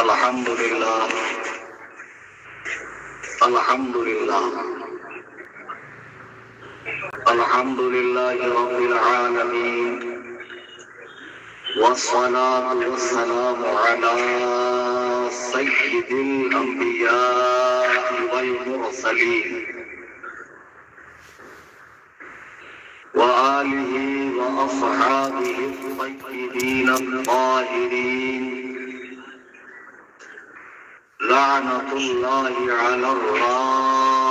الحمد لله الحمد لله الحمد لله رب العالمين، والصلاة والسلام على سيد الأنبياء والمرسلين وآله وأصحابه الطيبين الطاهرين، لعنة الله على الرافضين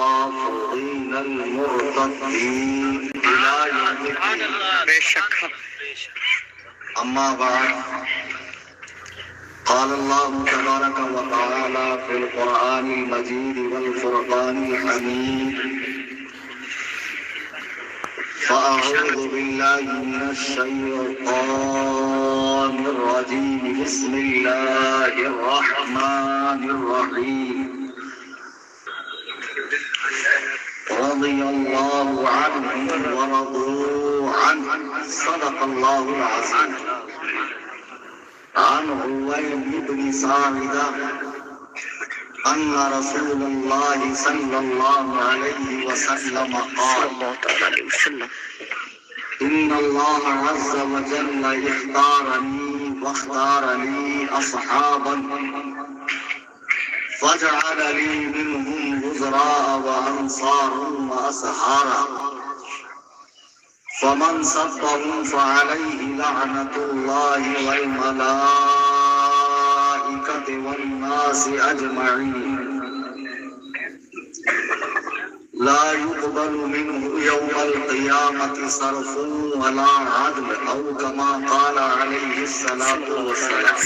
المرتدين إلى يوم الدين. أما بعد، قال الله تبارك وتعالى في القرآن المجيد والفرقان الحميد: فأعوذ بالله من الشيطان الرجيم، بسم الله الرحمن الرحيم. رضي الله عنهم ورضوا عنه، صدق الله العظيم. عن عويم بن ساعدة أن رسول الله صلى الله عليه وسلم قال: إن الله عز وجل اختارني واختار لي أصحابا، فجعل لي منهم وزراء وأنصارا وأسحارا، فمن سبهم فعليه لعنة الله والملائكة والناس أجمعين، لا يقبل منه يوم القيامة صرف ولا عدل، أو كما قال عليه الصلاة والسلام.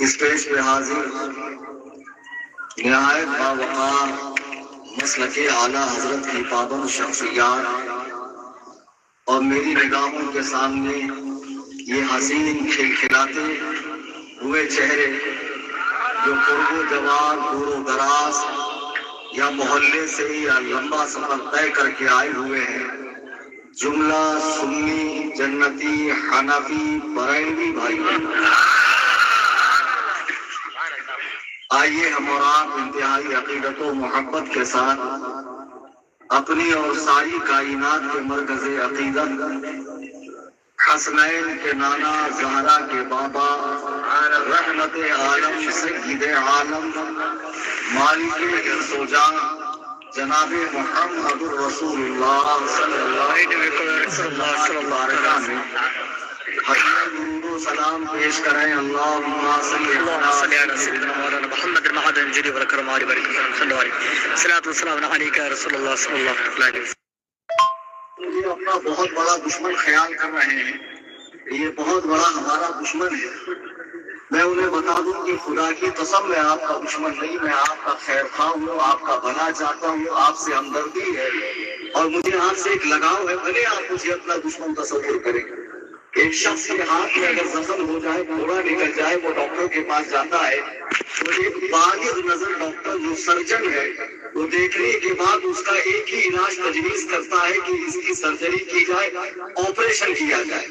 اس پیش پہ حاضر نہایت باوقار مسلک اعلیٰ حضرت کی پابند شخصیات اور میری نگاہوں کے سامنے یہ حسین کھلکھلاتے ہوئے چہرے جو قرب و جوار، دور و دراز یا محلے سے یا لمبا سفر طے کر کے آئے ہوئے ہیں، جملہ سنی، جنتی، حنفی، بریلوی بھائی، آئیے ہم اور آپ انتہائی عقیدت و محبت کے ساتھ اپنی اور ساری کائنات کے مرکز عقیدت حسنین کے نانا، زہرا کے بابا، رحمت عالم، سید عالم، مالک انس و جان، جناب محمد الرسول اللہ صلی اللہ علیہ وسلم درود و سلام پیش کریں. اللہم صلی علی سیدنا مولانا محمد المہد انجلی ورکرم علی برکت صلی اللہ علیہ وسلم. صلاۃ والسلام علیکہ یا رسول اللہ صلی اللہ علیہ وسلم. یہ اپنا بہت بڑا دشمن خیال کر رہے ہیں، یہ بہت بڑا ہمارا دشمن ہے. میں انہیں بتا دوں کہ خدا کی قسم میں آپ کا دشمن نہیں، میں آپ کا خیر خواہ ہوں، آپ کا بھلا چاہتا ہوں، آپ سے ہمدردی ہے اور مجھے آپ سے ایک لگاؤ ہے. بھلے آپ مجھے اپنا دشمن تصور کریں. ایک شخص کے ہاتھ میں اگر زخم ہو جائے، پھوڑا نکل جائے، وہ ڈاکٹر کے پاس جاتا ہے تو ایک باغ نظر ڈاکٹر جو سرجن ہے وہ دیکھنے کے بعد اس کا ایک ہی علاج تجویز کرتا ہے کہ اس کی سرجری کی جائے، آپریشن کیا جائے.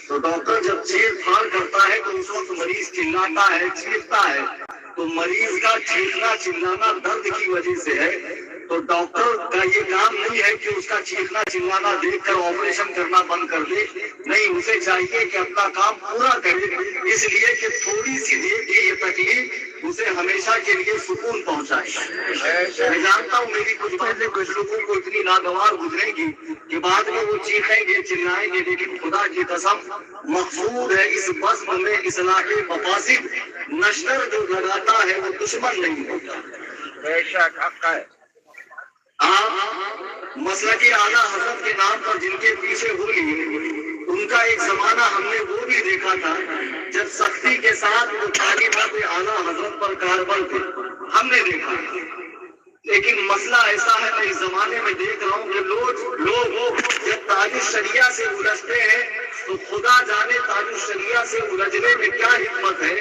تو ڈاکٹر جب چیر پھاڑ کرتا ہے تو اس وقت مریض چلاتا ہے، چیختا ہے. تو مریض کا چیخنا چلانا درد کی وجہ سے ہے. تو ڈاکٹر کا یہ کام نہیں ہے کہ اس کا چیخنا چلانا دیکھ کر آپریشن کرنا بند کر دے، نہیں، اسے چاہیے کہ اپنا کام پورا کرے، اس لیے کہ تھوڑی سی دیر کی یہ تکلیف اسے ہمیشہ کے لیے سکون پہنچائے. میں جانتا ہوں میری کچھ باتیں کچھ لوگوں کو اتنی ناگوار گزریں گی کہ بعد میں وہ چیخیں گے، چلائیں گے، لیکن خدا کی قسم مقصود ہے اس بزم میں اصلاح مفاسد. نشتر جو لگاتا ہے وہ دشمن نہیں ہوتا. بے شک حق ہے. آپ مسلک اعلیٰ حضرت کے نام پر جن کے پیچھے ہوئی، ان کا ایک زمانہ ہم نے وہ بھی دیکھا تھا جب سختی کے ساتھ وہ تعلیمات اعلیٰ حضرت پر کاربل تھے، ہم نے دیکھا. لیکن مسئلہ ایسا ہے، میں اس زمانے میں دیکھ رہا ہوں کہ لوگ جب تاج الشریعہ سے الجھتے ہیں تو خدا جانے تاج الشریعہ سے الجھنے میں کیا حکمت ہے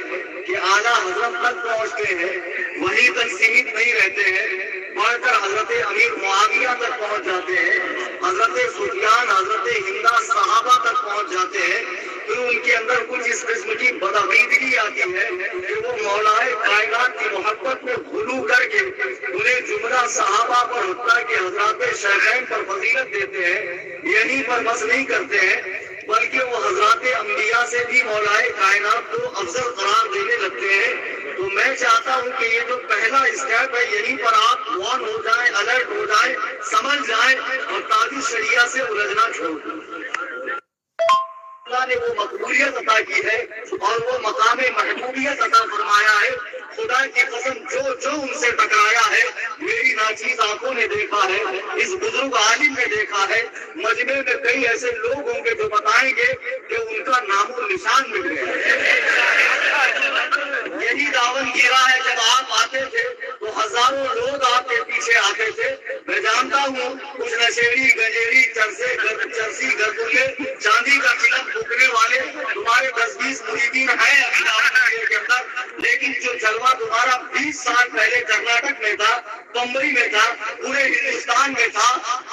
کہ اعلیٰ حضرت تک پہنچتے ہیں، وہیں تک سیمت نہیں رہتے ہیں، بڑھ کر حضرت امیر معاویہ تک پہنچ جاتے ہیں، حضرت سفیان، حضرت ہندا صحابہ تک پہنچ جاتے ہیں. تو تو ان کے اندر کچھ اس قسم کی بدعقیدگی آتی ہے کہ وہ مولائے کائنات کی محبت میں غلو کر کے انہیں جملہ صحابہ پر حتیٰ کہ حضرات شیخین پر فضیلت دیتے ہیں، یہیں پر بس نہیں کرتے ہیں بلکہ وہ حضرات انبیاء سے بھی مولائے کائنات کو افضل قرار دینے لگتے ہیں۔ تو میں چاہتا ہوں کہ یہ جو پہلا اسٹیپ ہے یہیں پر آپ وارن ہو جائیں، الرٹ ہو جائیں، سمجھ جائیں اور تاج الشریعہ سے الجھنا چھوڑ دیں۔ اللہ نے وہ مقبولیت عطا کی ہے اور وہ مقام محبوبیت عطا فرمایا ہے۔ خدا کی قسم جو ان سے ٹکرایا ہے میری ناچیز آنکھوں نے دیکھا ہے، اس بزرگ عالم نے دیکھا ہے، مجمع میں کئی ایسے لوگ ہوں گے جو بتائیں گے کہ ان کا نام و نشان مل گیا۔ یہی داون گیرا ہے، جب آپ آتے تھے تو ہزاروں لوگ آپ کے پیچھے آتے تھے۔ میں جانتا ہوں کچھ نشیڑی گجیری چرسی گردلے چاندی کا قلم پھونکنے والے تمہارے 10-20 مریدین ہیں ابھی داون گیرے کے اندر، لیکن جو جلوہ تمہارا 20 سال پہلے کرناٹک میں تھا، بمبئی میں تھا، پورے ہندوستان میں تھا،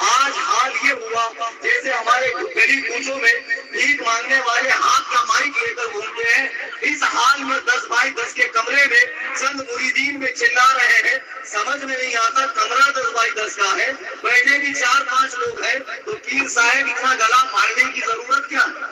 آج حال یہ ہوا جیسے ہمارے گلی کوچوں میں بھیک مانگنے والے ہاتھ کا مائک لے کر گھومتے ہیں، اس حال میں 10x10 کے کمرے میں چند مریدین میں چلا رہے ہیں۔ سمجھ میں نہیں آتا کمرہ 10x10 کا ہے، بیٹھے بھی 4-5 لوگ ہیں، تو پیر صاحب اتنا گلا پھاڑنے کی ضرورت کیا ہے؟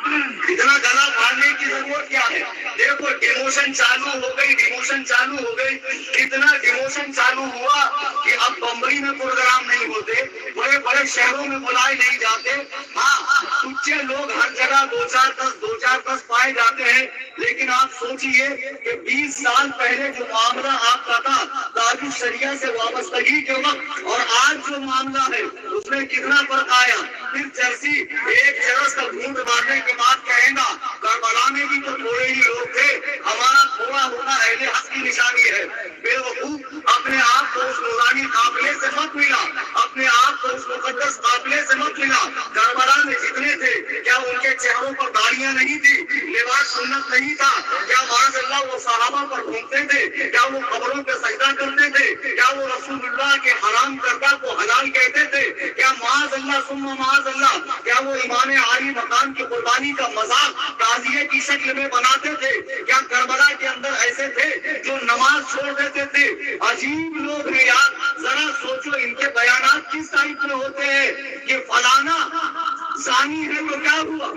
اتنا گلا پھاڑنے کی ضرورت کیا ہے؟ دیکھو ڈیموشن چالو ہو گئی، اتنا ڈیموشن چالو ہوا کہ اب بمبئی میں پروگرام نہیں ہوتے، بڑے بڑے شہروں میں بلائے نہیں جاتے۔ ہاں اچھے لوگ ہر جگہ 2-4-10 پائے جاتے ہیں، لیکن آپ سوچئے کہ 20 سال پہلے جو معاملہ آپ کا تھا تاج الشریعہ سے وابستگی کے وقت اور آج جو معاملہ ہے اس میں کتنا فرق آیا۔ پھر چرسی ایک چرس کا گھونٹ مارنے کے بعد کہیں گا کربلا میں بھی تو تھوڑے ہی لوگ تھے، ہمارا تھوڑا ہونا اہل حق کی نشانی ہے۔ بے وقوف، اپنے آپ کو اس نورانی قافلے سے مت ملا، اپنے آپ کو اس مقدس قافلے سے مت ملا۔ کربلا میں جتنے تھے کیا ان کے چہروں پر داڑیاں نہیں تھی، لباس سنت نہیں تھا؟ کیا معاذ اللہ وہ صحابہ پر گھومتے تھے؟ کیا وہ قبروں پہ سجدہ کرتے تھے؟ کیا وہ رسول اللہ کے حرام کردہ کو حلال کہتے تھے؟ کیا معاذ اللہ ثم معاذ اللہ کیا وہ امام عالی مقام کی قربانی کا مذاق تعزیے کی شکل میں بناتے تھے؟ کیا کربلا کے اندر ایسے تھے جو نماز چھوڑ دیتے تھے؟ عجیب لوگ ہیں یار، ذرا سوچو ان کے بیانات کس ٹائپ میں ہوتے ہیں کہ فلانا زانی ہے تو کیا ہوا،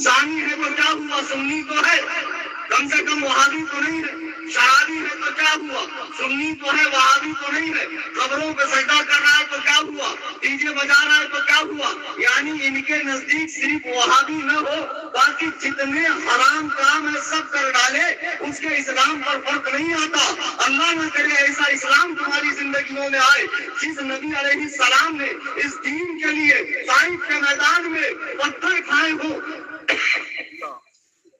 زانی ہے تو کیا ہوا، سنی تو ہے، کم سے کم وہابی تو نہیں ہے، شرابی ہے تو کیا ہوا، سنی تو ہے وہابی تو نہیں ہے، قبروں پہ سجدہ کر رہا ہے تو کیا ہوا، ڈی جے بجا رہا ہے تو کیا ہوا۔ یعنی ان کے نزدیک صرف وہابی نہ ہو، باقی جتنے حرام کام ہے سب کر ڈالے، اس کے اسلام پر فرق نہیں آتا۔ اللہ نہ کرے ایسا اسلام تمہاری زندگیوں میں آئے جس نبی علیہ السلام نے اس دین کے لیے طائف کے میدان میں پتھر کھائے ہو۔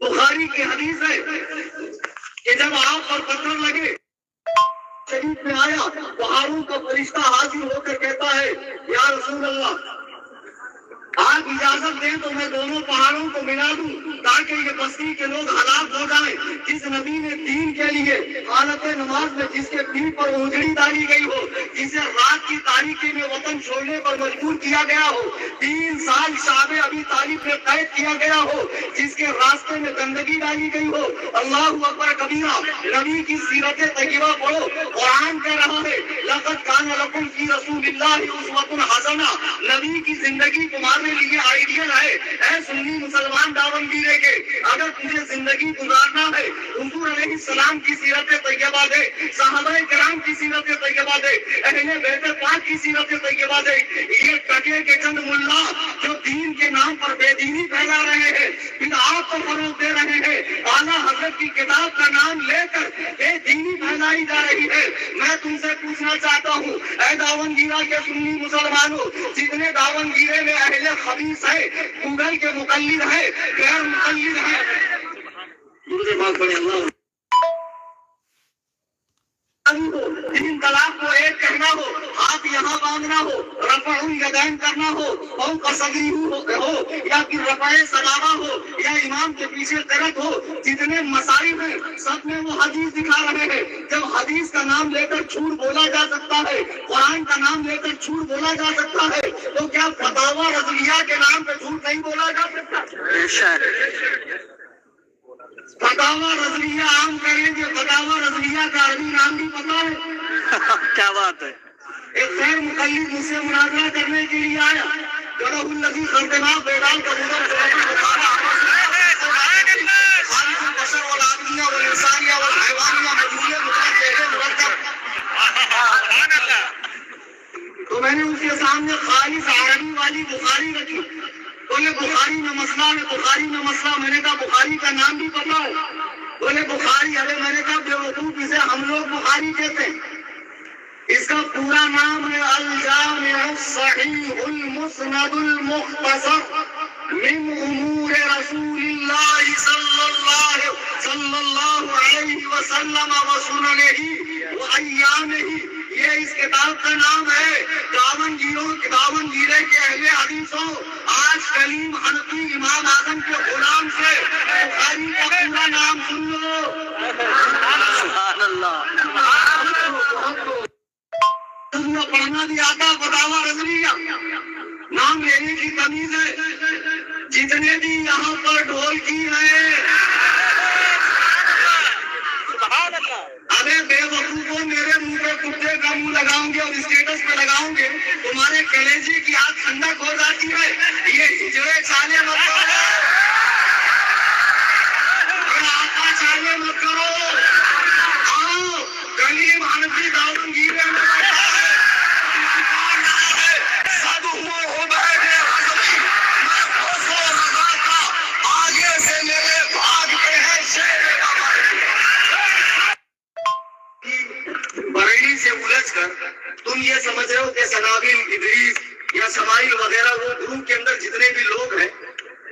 بخاری کی حدیث ہے کہ جب آپ پر پتھر لگے شریف میں آیا تو ہارون کا فرشتہ حاضر ہو کر کہتا ہے یا رسول اللہ آپ اجازت دیں تو میں دونوں پہاڑوں کو ملا دوں تاکہ یہ بستی کے لوگ ہلاک ہو جائیں۔ جس نبی نے دین کے لیے حالت نماز میں جس کے دین پر اونجڑی ڈالی گئی ہو، جسے رات کی تاریکی میں وطن چھوڑنے پر مجبور کیا گیا ہو، 3 سال شعب ابی طالب میں قید کیا گیا ہو، جس کے راستے میں گندگی ڈالی گئی ہو، اللہ اکبر کبیرہ، نبی کی سیرت طیبہ پڑھو۔ قرآن کہہ رہا ہے لقد کان لکم فی رسول اللہ اسوۃ حسنہ، نبی کی زندگی تمہارے لیے آئیڈیل ہے۔ اے سنی مسلمان داون گیرے کے، اگر تجھے زندگی گزارنا ہے حضور علیہ السلام کی سیرت طیبہ دے، صحابہ کرام کی سیرت طیبہ دے، اہل بیت پاک کی سیرت طیبہ دے۔ یہ ٹکے کے چند ملا جو دین کے نام پر بے دینی پھیلا رہے ہیں، بدعات کو فروغ دے رہے ہیں، اعلیٰ حضرت کی کتاب کا نام لے کر بے دینی پھیلائی جا رہی ہے۔ میں تم سے پوچھنا چاہتا ہوں اے داون گیرا کے سنی مسلمانوں، جتنے داون گیرے میں اہل خبیث ہے، گوگل کے مقلد ہے، غیر مقلد ہے، مجھے بات پڑے اللہ تین طلاق کو ایک کہنا ہو، ہاتھ یہاں باندھنا ہو، رفع رفع الیدین کرنا ہو، فوق صدری ہو یا پھر رفع سلاوہ ہو یا امام کے پیچھے قرأت ہو، جتنے مصائب ہیں سب میں وہ حدیث دکھا رہے ہیں۔ جب حدیث کا نام لے کر جھوٹ بولا جا سکتا ہے، قرآن کا نام لے کر جھوٹ بولا جا سکتا ہے، تو کیا فتاوی رضویہ کے نام پہ جھوٹ نہیں بولا جا سکتا؟ فتاوی رضویہ عام کریں گے، فتاوی رضویہ کا عربی نام بھی پتا ہے؟ کیا بات ہے؟ ایک غیر مقلد مجھ سے مناظرہ کرنے کے لیے آیا، جرح الذی خلقنا بیدال کا خالق البشر والعالمیہ والانسانیہ والحیوانیہ مجموعے تو میں نے اس کے سامنے خالص عربی والی بخاری رکھی، بولے بخاری میں مسئلہ ہے، بخاری میں مسئلہ۔ میں نے کہا بخاری کا نام بھی پتا ہے؟ بولے بخاری۔ ارے میں نے کہا بے وقوف، اسے ہم لوگ بخاری کہتے ہیں، اس کا پورا نام ہے الجامع الصحیح المسند المختصر من امور رسول اللہ صلی اللہ علیہ وسلم وسننہ وایامہ۔ یہ اس کتاب کا نام ہے۔ داون گیرے کے اہل حدیثوں، آج کلیم حنفی امام اعظم کے غلام سے بخاری کا پورا نام سن لو۔ سبحان اللہ۔ پڑھنا بھی آتا، فتاوی رضویہ نام لینے کی تمیز ہے۔ جتنے بھی یہاں پر ڈھول کی ہیں، ارے بے وقوفوں، میرے منہ پہ کتے کا منہ لگاؤں گے اور اسٹیٹس پہ لگاؤں گے، تمہارے کلیجے کی آگ ٹھنڈک ہو جاتی ہے۔ یہ ہجرے چالے مت کرو، یہ آقا چالے مت کرو۔ آؤ کلیم حنفی داون گیرے میں بریلی سے الجھ کر تم یہ سمجھ رہے ہو کہ سنابل، ادریس یا سماعیل وغیرہ وہ گروپ کے اندر جتنے بھی لوگ ہیں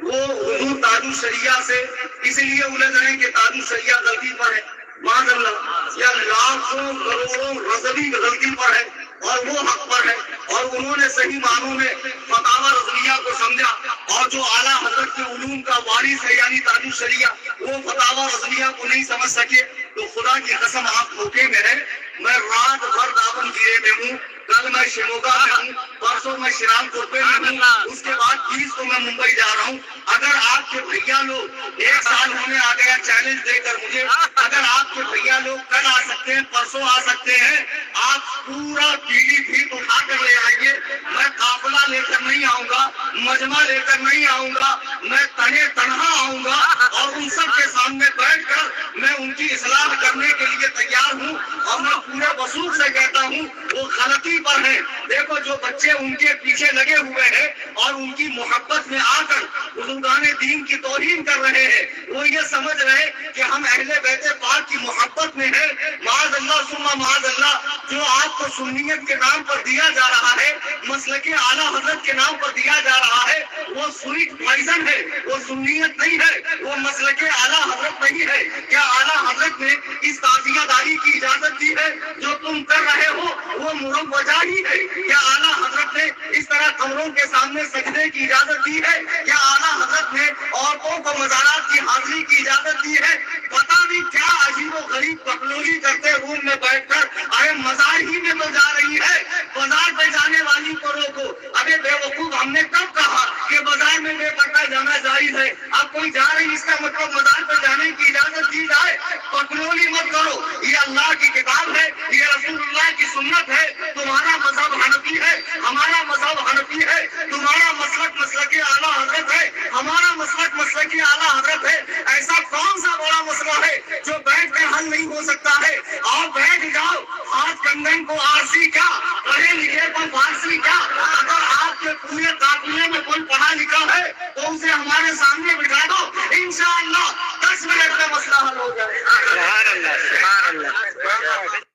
وہ حضور تاج الشریعہ سے اس لیے الجھ رہے ہیں کہ تاج الشریعہ غلطی پر ہے، معاذ اللہ، یا لاکھوں کروڑوں رضوی غلطی پر ہے اور وہ حق پر ہے، اور انہوں نے صحیح معنوں میں فتاوی رضویہ کو سمجھا، اور جو اعلیٰ حضرت کے علوم کا وارث ہے یعنی تاج الشریعہ، وہ فتاوی رضویہ کو نہیں سمجھ سکے، تو خدا کی قسم آپ دھوکے میں ہیں۔ میں رات بھر داون گیرے میں ہوں، کل میں شموگا میں ہوں، پرسوں میں شیران کوپے میں ہوں، اس کے بعد 20 کو میں ممبئی جا رہا ہوں۔ اگر آپ کے بھیا لوگ 1 سال ہونے آ گیا چیلنج دے کر مجھے، اگر آپ کے بھیا لوگ کل آ سکتے ہیں، پرسوں آ سکتے ہیں، آپ پورا پیلی بھیت اٹھا کر لے آئیے، میں قافلہ لے کر نہیں آؤں گا، مجمع لے کر نہیں آؤں گا، میں تنہا آؤں گا، اور ان سب کے سامنے بیٹھ کر میں ان کی اصلاح کرنے کے لیے تیار ہوں، اور میں پورے وثوق سے کہتا ہوں وہ غلطی پر ہیں۔ دیکھو جو بچے ان کے پیچھے لگے ہوئے ہیں اور ان کی محبت میں آ کر بزرگان دین کی توہین کر رہے ہیں، وہ یہ سمجھ رہے کہ ہم اہل بیت پاک کی محبت میں ہیں، معاذ اللہ ثم معاذ اللہ۔ جو آپ کو سنیت کے نام پر دیا جا رہا ہے، مسلک اعلیٰ حضرت کے نام پر دیا جا رہا ہے، وہ سویٹ پوائزن ہے، وہ سنیت نہیں ہے، وہ مسلک اعلیٰ حضرت نہیں ہے۔ کیا اعلیٰ حضرت نے اس تعزیہ داری کی اجازت دی ہے؟ جو تم کر رہے ہو وہ مروجہ ہی ہے۔ کیا اعلیٰ حضرت نے اس طرح قبروں کے سامنے سجدے کی اجازت دی ہے؟ کیا اعلیٰ حضرت نے عورتوں کو مزارات کی حاضری کی اجازت دی ہے؟ پتہ نہیں کیا عجیب و غریب پخلولی کرتے روم میں بیٹھ کر، ارے مزار ہی میں تو جا رہی ہے، بازار پہ جانے والی کو روکو۔ ارے بے وقوف، ہم نے کب کہا کہ بازار میں بے پردہ جانا جائز ہے؟ اب کوئی جا رہی، اس کا مطلب مزار پہ جانے کی اجازت دی جائے؟ پخلولی مت کرو، یہ اللہ کی کتاب ہے، یہ رسول اللہ کی سنت ہے۔ تمہارا مذہب حنفی ہے، ہمارا مذہب حنفی ہے، تمہارا مسلک مسلک اعلیٰ حضرت ہے، ہمارا مسلک مسلک اعلیٰ حضرت ہے۔ ایسا کون سا بڑا مسئلہ ہے جو بیٹھ کر حل نہیں ہو سکتا ہے؟ اور بیٹھ جاؤ، ہاتھ کندن کو آرسی کیا، پڑھے لکھے کو فارسی کیا۔ اگر آپ کے پورے قافلے میں کوئی پڑھا لکھا ہے تو اسے ہمارے سامنے بٹھا دو، انشاءاللہ 10 منٹ میں مسئلہ حل ہو جائے گا۔ سبحان اللہ، سبحان اللہ۔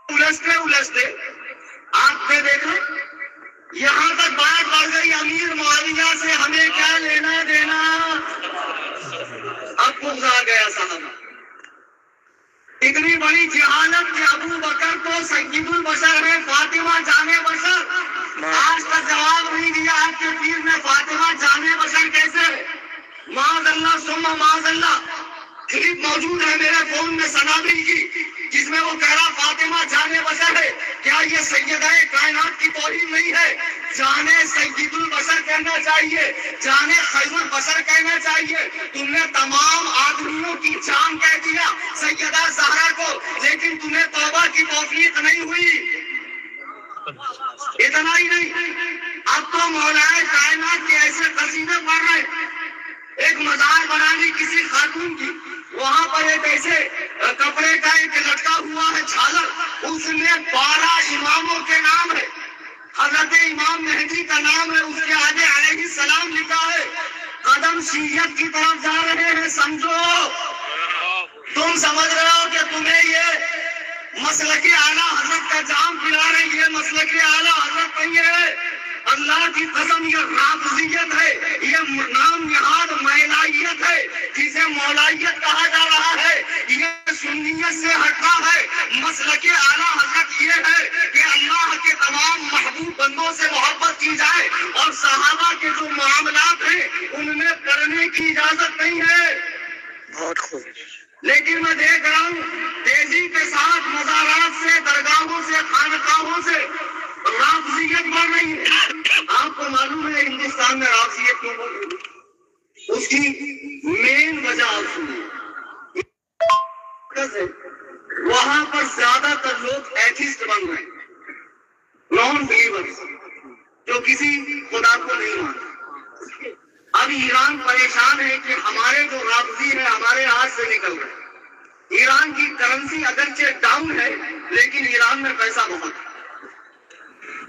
الجھتے آپ نے دیکھا یہاں تک بات بڑھ گئی، امیر معاویہ سے ہمیں کیا لینا دینا۔ اب بغض آ گیا صاحب، اتنی بڑی جہالت کہ ابو بکر تو سید البشر ہے، فاطمہ جان بشر، آج تک جواب نہیں دیا ہے کہ پیر میں فاطمہ جانے بشر کیسے ہے. معاذ اللہ ثم معاذ اللہ. کلپ موجود ہے میرے فون میں سنابل کی جس میں وہ کہہ رہا فاطمہ جانے بشر ہے. کیا یہ سیدہ کائنات کی توہین نہیں ہے؟ جانے سید البشر کہنا چاہیے, جانے خیر البشر کہنا چاہیے. تم نے تمام آدمیوں کی جان کہہ دیا سیدہ زہرا کو, لیکن تمہیں توبہ کی توفیق نہیں ہوئی. اتنا ہی نہیں, اب تو مولانا کائنات کے ایسے قصیدے پڑھ رہے. ایک مزار بنا لی کسی خاتون کی, وہاں پر ایک ایسے کپڑے کا ایک لٹکا ہوا ہے چھالر, اس میں 12 اماموں کے نام ہے, حضرت امام مہدی کا نام ہے, اس کے آگے علیہ السلام لکھا ہے. قدم شیعت کی طرف جا رہے ہیں, سمجھو. تم سمجھ رہے ہو کہ تمہیں یہ مسلک اعلیٰ حضرت کا جام پلا رہے, یہ مسلک اعلیٰ حضرت نہیں ہے. اللہ کی قسم یہ رافضیت ہے, یہ نام نہاد مولائیت ہے جسے مولائیت کہا جا رہا ہے. یہ سنیت سے ہٹا ہے. مسلک اعلیٰ حضرت یہ ہے کہ اللہ کے تمام محبوب بندوں سے محبت کی جائے اور صحابہ کے جو معاملات ہیں ان میں کرنے کی اجازت نہیں ہے. بہت خوب. لیکن میں دیکھ رہا ہوں تیزی کے ساتھ مزارات سے, درگاہوں سے, خانقاہوں سے رافضیت بڑھ رہی ہے. آپ کو معلوم ہے ہندوستان میں رافضیت کیوں بڑھ رہی ہے؟ اس کی مین وجہ آپ سنیے. وہاں پر زیادہ تر لوگ ایتھیسٹ بن رہے ہیں, نان بلیورز, جو کسی خدا کو نہیں مانتے. اب ایران پریشان ہے کہ ہمارے جو رافضی ہیں ہمارے ہاتھ سے نکل رہے ہیں. ایران کی کرنسی اگرچہ ڈاؤن ہے لیکن ایران میں پیسہ بہت ہے.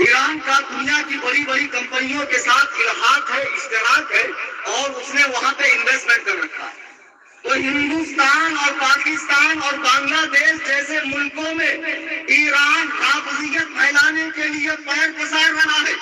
ایران کا دنیا کی بڑی بڑی کمپنیوں کے ساتھ الحاق ہے, اشتراک ہے, اور اس نے وہاں پہ انویسٹمنٹ کر رکھا ہے. تو ہندوستان اور پاکستان اور بنگلہ دیش جیسے ملکوں میں ایران رافضیت پھیلانے کے لیے پیر پسار رہا ہے.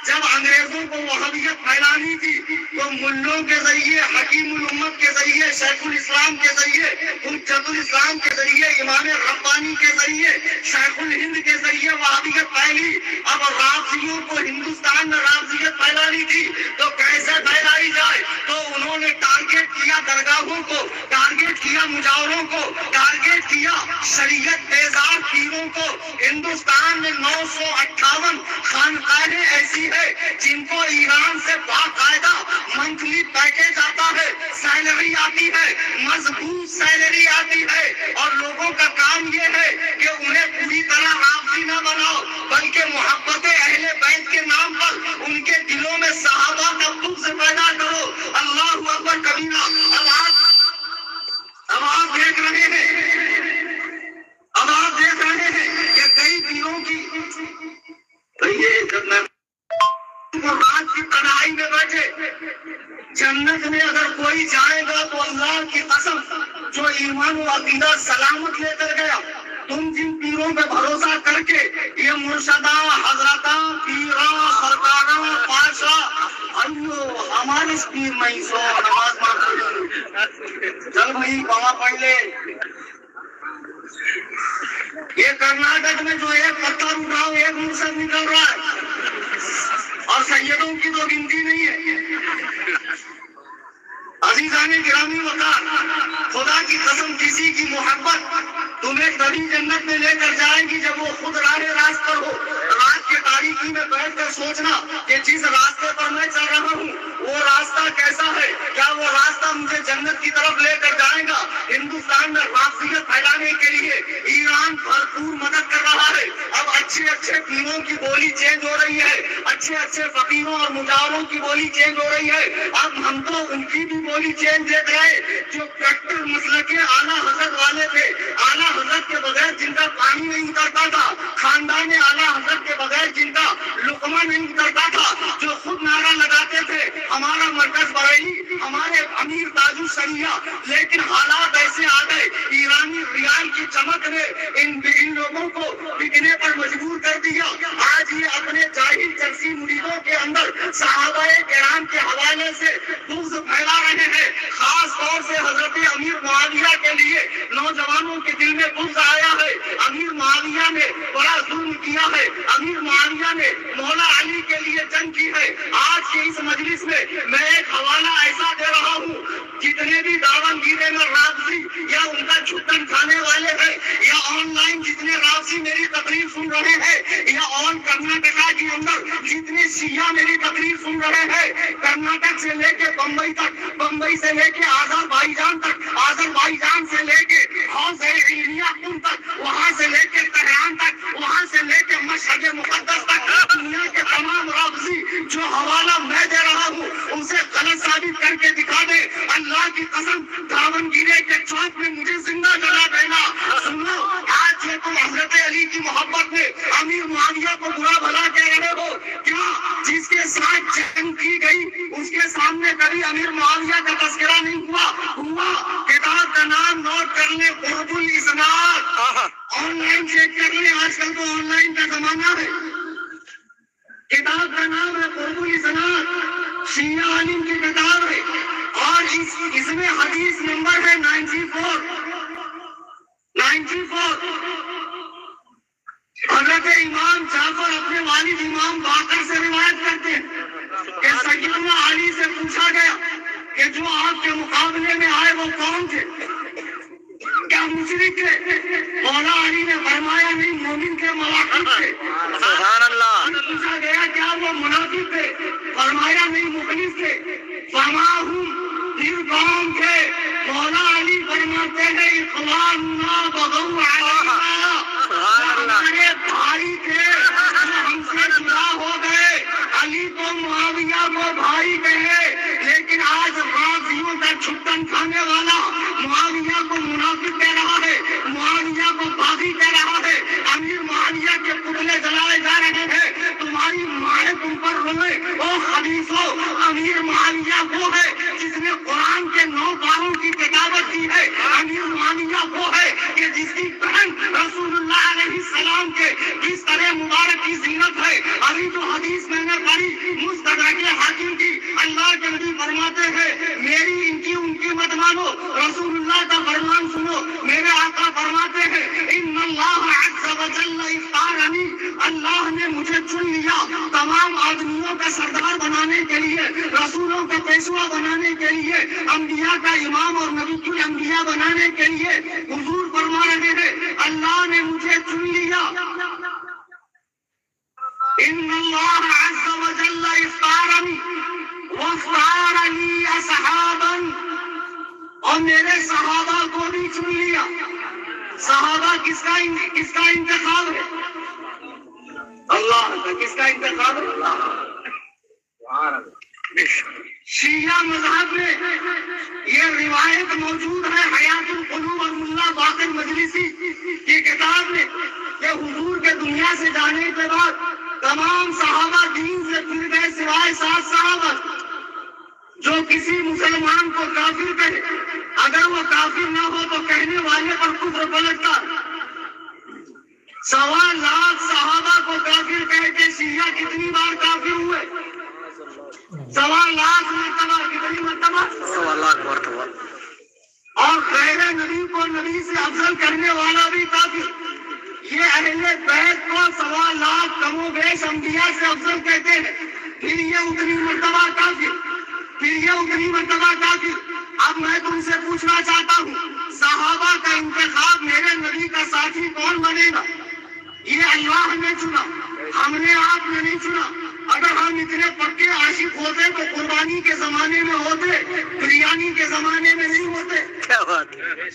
جب انگریزوں کو وہابیت پھیلانی تھی تو ملوں کے ذریعے, حکیم الامت کے ذریعے, شیخ الاسلام کے ذریعے, حجت الاسلام کے ذریعے, امام ربانی کے ذریعے, شیخ الہند کے ذریعے وہابیت پھیلی. اب رافضیوں کو ہندوستان میں رافضیت پھیلانی تھی تو کیسے پھیلائی جائے؟ تو انہوں نے ٹارگیٹ کیا درگاہوں کو, ٹارگیٹ کیا مجاوروں کو, ٹارگیٹ کیا شریعت بیزار پیروں کو. ہندوستان میں 958 خانقاہیں ایسی ہے جن کو ایران سے باقاعدہ منتھلی پیکیج آتا ہے, سیلری آتی ہے, مضبوط سیلری آتی ہے, اور لوگوں کا کام یہ ہے کہ انہیں پوری طرح رافضی نہ بناؤ بلکہ محبت اہل بیت کے نام پر ان کے دلوں میں صحابہ کا بغض پیدا کرو. اللہ اکبر کبیرہ. اب آپ دیکھ رہے ہیں کہ کئی پیروں کی رات کی تنہائی میں بیٹھے, جنت میں اگر کوئی جائے گا تو اللہ کی قسم جو ایمان و عقیدہ سلامت لے کر گیا. تم جن پیروں پہ بھروسہ کر کے یہ مرشدہ, حضرتہ, پیرا, سرکارہ, پاشا, ایو ہمارے پیر نہیں سو نماز پڑھ چل بھائی بابا پڑھ لے. یہ کرناٹک میں جو ایک پتھر اٹھاؤ ایک مرشد نکل رہا ہے, اور سیدوں کی تو گنتی نہیں ہے. عزیزان گرامی وقار, خدا کی قسم کسی کی محبت تمہیں کبھی جنت میں لے کر جائے گی جب وہ خود راہ راست پر ہو. رات کی تاریکی میں بیٹھ کر سوچنا کہ جس راستے پر میں چل رہا ہوں وہ راستہ کیسا ہے, کیا وہ راستہ مجھے جنت کی طرف لے کر جائے گا. ہندوستان میں رافضیت پھیلانے کے لیے ایران بھرپور مدد کر رہا ہے. اب اچھے پیروں کی بولی چینج ہو رہی ہے, اچھے فقیروں اور مجاوروں کی بولی چینج ہو رہی ہے. اب ہم تو ان کی بھی بولی چینج دیکھ رہے جو کٹر مسلک اعلیٰ حضرت والے تھے, اعلیٰ حضرت کے بغیر جن کا پانی نہیں اترتا تھا, خاندان اعلیٰ حضرت کے بغیر جن کا لقمہ نہیں اترتا تھا, جو خود نعرہ لگاتے تھے ہمارا مرکز بریلی, ہمارے امیر تاج الشریعہ. لیکن حالات ایسے آ گئے, ایرانی ریال کی چمک نے ان لوگوں کو بکنے پر مجبور کر دیا. آج یہ اپنے جاہل چرسی مریدوں کے اندر صحابہ کرام کے حوالے سے بغض پھیلا رہے ہیں. خاص طور سے حضرت امیر معاویہ کے لیے نوجوانوں کے دل میں بغض آیا ہے. امیر معاویہ نے بڑا ظلم کیا ہے، امیر معاویہ نے مولا علی کے لیے جنگ کی ہے۔ آج کے اس مجلس میں میں ایک حوالہ ایسا دے رہا ہوں، جتنے بھی داون گیرے میں رافضی یا ان کا چھٹن کھانے والے ہیں، یا آن لائن جتنے رافضی میری تقریر سن رہے ہیں، یا آن کرناٹکا کے اندر جتنے شیعہ میری تقریر سن رہے ہیں، کرناٹک سے لے کے بمبئی تک، بمبئی سے لے کے آذربائیجان تک، آذربائیجان سے لے کے حوض علیمیہ تک، وہاں سے لے کے تہران تک، وہاں سے لے کے مشہد مقدس تک، دنیا کے تمام رافضی جو حوالہ میں دے رہا ہوں اسے غلط ثابت کر کے دکھا دے۔ اللہ کی قسم داون گیرے کے چوک میں مجھے زندہ جلا دینا۔ سنو، آج یہ تم حضرت علی کی محبت میں امیر معاویہ کو برا بھلا کہہ رہے ہو کیا؟ جس کے ساتھ جنگ کی گئی اس کے سامنے کبھی امیر معاویہ کا تذکرہ نہیں ہوا؟ کتاب کا نام نوٹ کر لیں، قرب الاسناد۔ آن لائن چیک کر لیں، آج کل تو آن لائن کا زمانہ ہے۔ کتاب کا نام ہے قرب الاسناد، شیعہ عالم کی کتاب ہے، اور اس میں حدیث نمبر ہے 94۔ حضرت امام جعفر اپنے والد امام باقر سے روایت کرتے ہیں کہ سیدنا علی سے پوچھا گیا کہ جو آپ کے مقابلے میں آئے وہ کون تھے؟ کیا مشرک تھے؟ مولا علی نے فرمایا نہیں، مومن کے مواقف تھے۔ سبحان اللہ۔ پوچھا گیا کیا وہ منافق تھے؟ فرمایا نہیں، مخلص تھے۔ فرماہم، پھر کون تھے؟ مولا علی فرماتے ہیں اخواننا بغوا علینا، ہمارے بھائی تھے جو ہم سے جدا ہو گئے۔ علی کو معاویہ کو بھائی کہے، لیکن آج رافضیوں کا چھٹن کھانے والا معاویہ کو منافق کہہ رہا ہے، معاویہ کو باغی کہہ رہا ہے، امیر معاویہ کے پتلے جلائے جا رہے ہیں۔ تمہاری مائیں تم پر روئے، او خبیثو، امیر معاویہ وہ ہے جس نے قرآن کے 9 پاروں کی کتابت کی ہے، امیر معاویہ وہ ہے کہ جس کی بہن رسول اللہ علیہ السلام کے کس طرح مبارک کی زینت ہے۔ ابھی جو حدیث میں نے پڑھی مستدرک حاکم کی، اللہ کے نبی فرماتے ہیں میری ان کی مت مانو، رسول اللہ کا فرمان سنو۔ میرے آقا فرماتے ہیں ان اللہ عز وجل اختارنی، اللہ نے مجھے چن لیا تمام آدمیوں کا سردار بنانے کے لیے، رسولوں کا پیشوا بنانے کے لیے، انبیاء کا امام اور نبی الانبیاء بنانے کے لیے۔ حضور فرما رہے ہیں اللہ نے مجھے چن لیا، ان اللہ عز وجل اختارنی واختار لی اصحابا، اور میرے صحابہ کو بھی چن لیا۔ صحابہ کس کا انتخاب ہے؟ اللہ کا۔ کس کا انتخاب ہے؟ شیعہ مذہب میں یہ روایت موجود ہے حیات القلوب اور ملا باقر مجلسی کی کتاب میں کہ حضور کے دنیا سے جانے کے بعد تمام صحابہ دین سے پھر گئے سوائے 7 صحابہ۔ جو کسی مسلمان کو کافر کہے، اگر وہ کافر نہ ہو تو کہنے والے پر کفر پلٹتا۔ 1.25 لاکھ صحابہ کو کافر کہہ کے شیعہ کتنی بار کافر ہوئے؟ 1.25 لاکھ مرتبہ۔ کتنی مرتبہ؟ 1.25 لاکھ مرتبہ۔ اور غیر نبی کو نبی سے افضل کرنے والا بھی کافر۔ یہ اہل بیت کو 1.25 لاکھ کم و بیش انبیاء سے افضل کہتے ہیں، پھر یہ اتنی مرتبہ کافر، پھر یہ اتنی مرتبہ کافر۔ اب میں تم سے پوچھنا چاہتا ہوں صحابہ کا انتخاب میرے نبی کا ساتھی کون بنے گا؟ یہ اللہ نے چنا، ہم نے آپ نے نہیں چنا۔ اگر ہم اتنے پکے عاشق ہوتے تو قربانی کے زمانے میں ہوتے، بریانی کے زمانے میں نہیں ہوتے۔ کیا بات ہے؟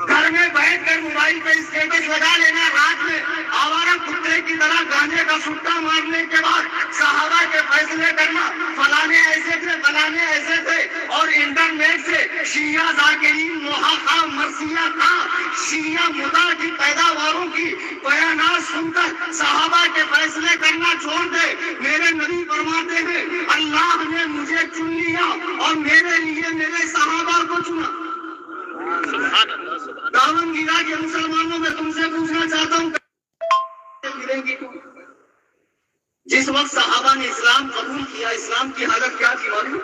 گھر میں بیٹھ کر موبائل پہ اسٹیٹس لگا لینا، رات میں آوارہ کتے کی طرح گانے کا سٹا مارنے کے بعد صحابہ کے فیصلے کرنا، فلانے ایسے تھے فلانے ایسے تھے، اور انٹرنیٹ سے شیعہ ذاکرین محقق مرثیہ کا شیعہ مدعا کی پیداواروں کی بیانات سن کر صحابہ کے فیصلے کرنا چھوڑ دے۔ میرے نبی فرماتے ہیں اللہ نے مجھے چن لیا اور میرے لیے میرے صحابہ کو چنا۔ داون گیرا کے مسلمانوں میں تم سے پوچھنا چاہتا ہوں جس وقت صحابہ نے اسلام قبول کیا، اسلام کی حالت کیا تھی معلوم؟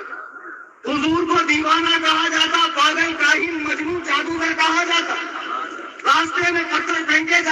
حضور کو دیوانہ کہا جاتا، پاگل، کاہن، مجنون، جادوگر کہا جاتا، راستے میں پتھر پھینکے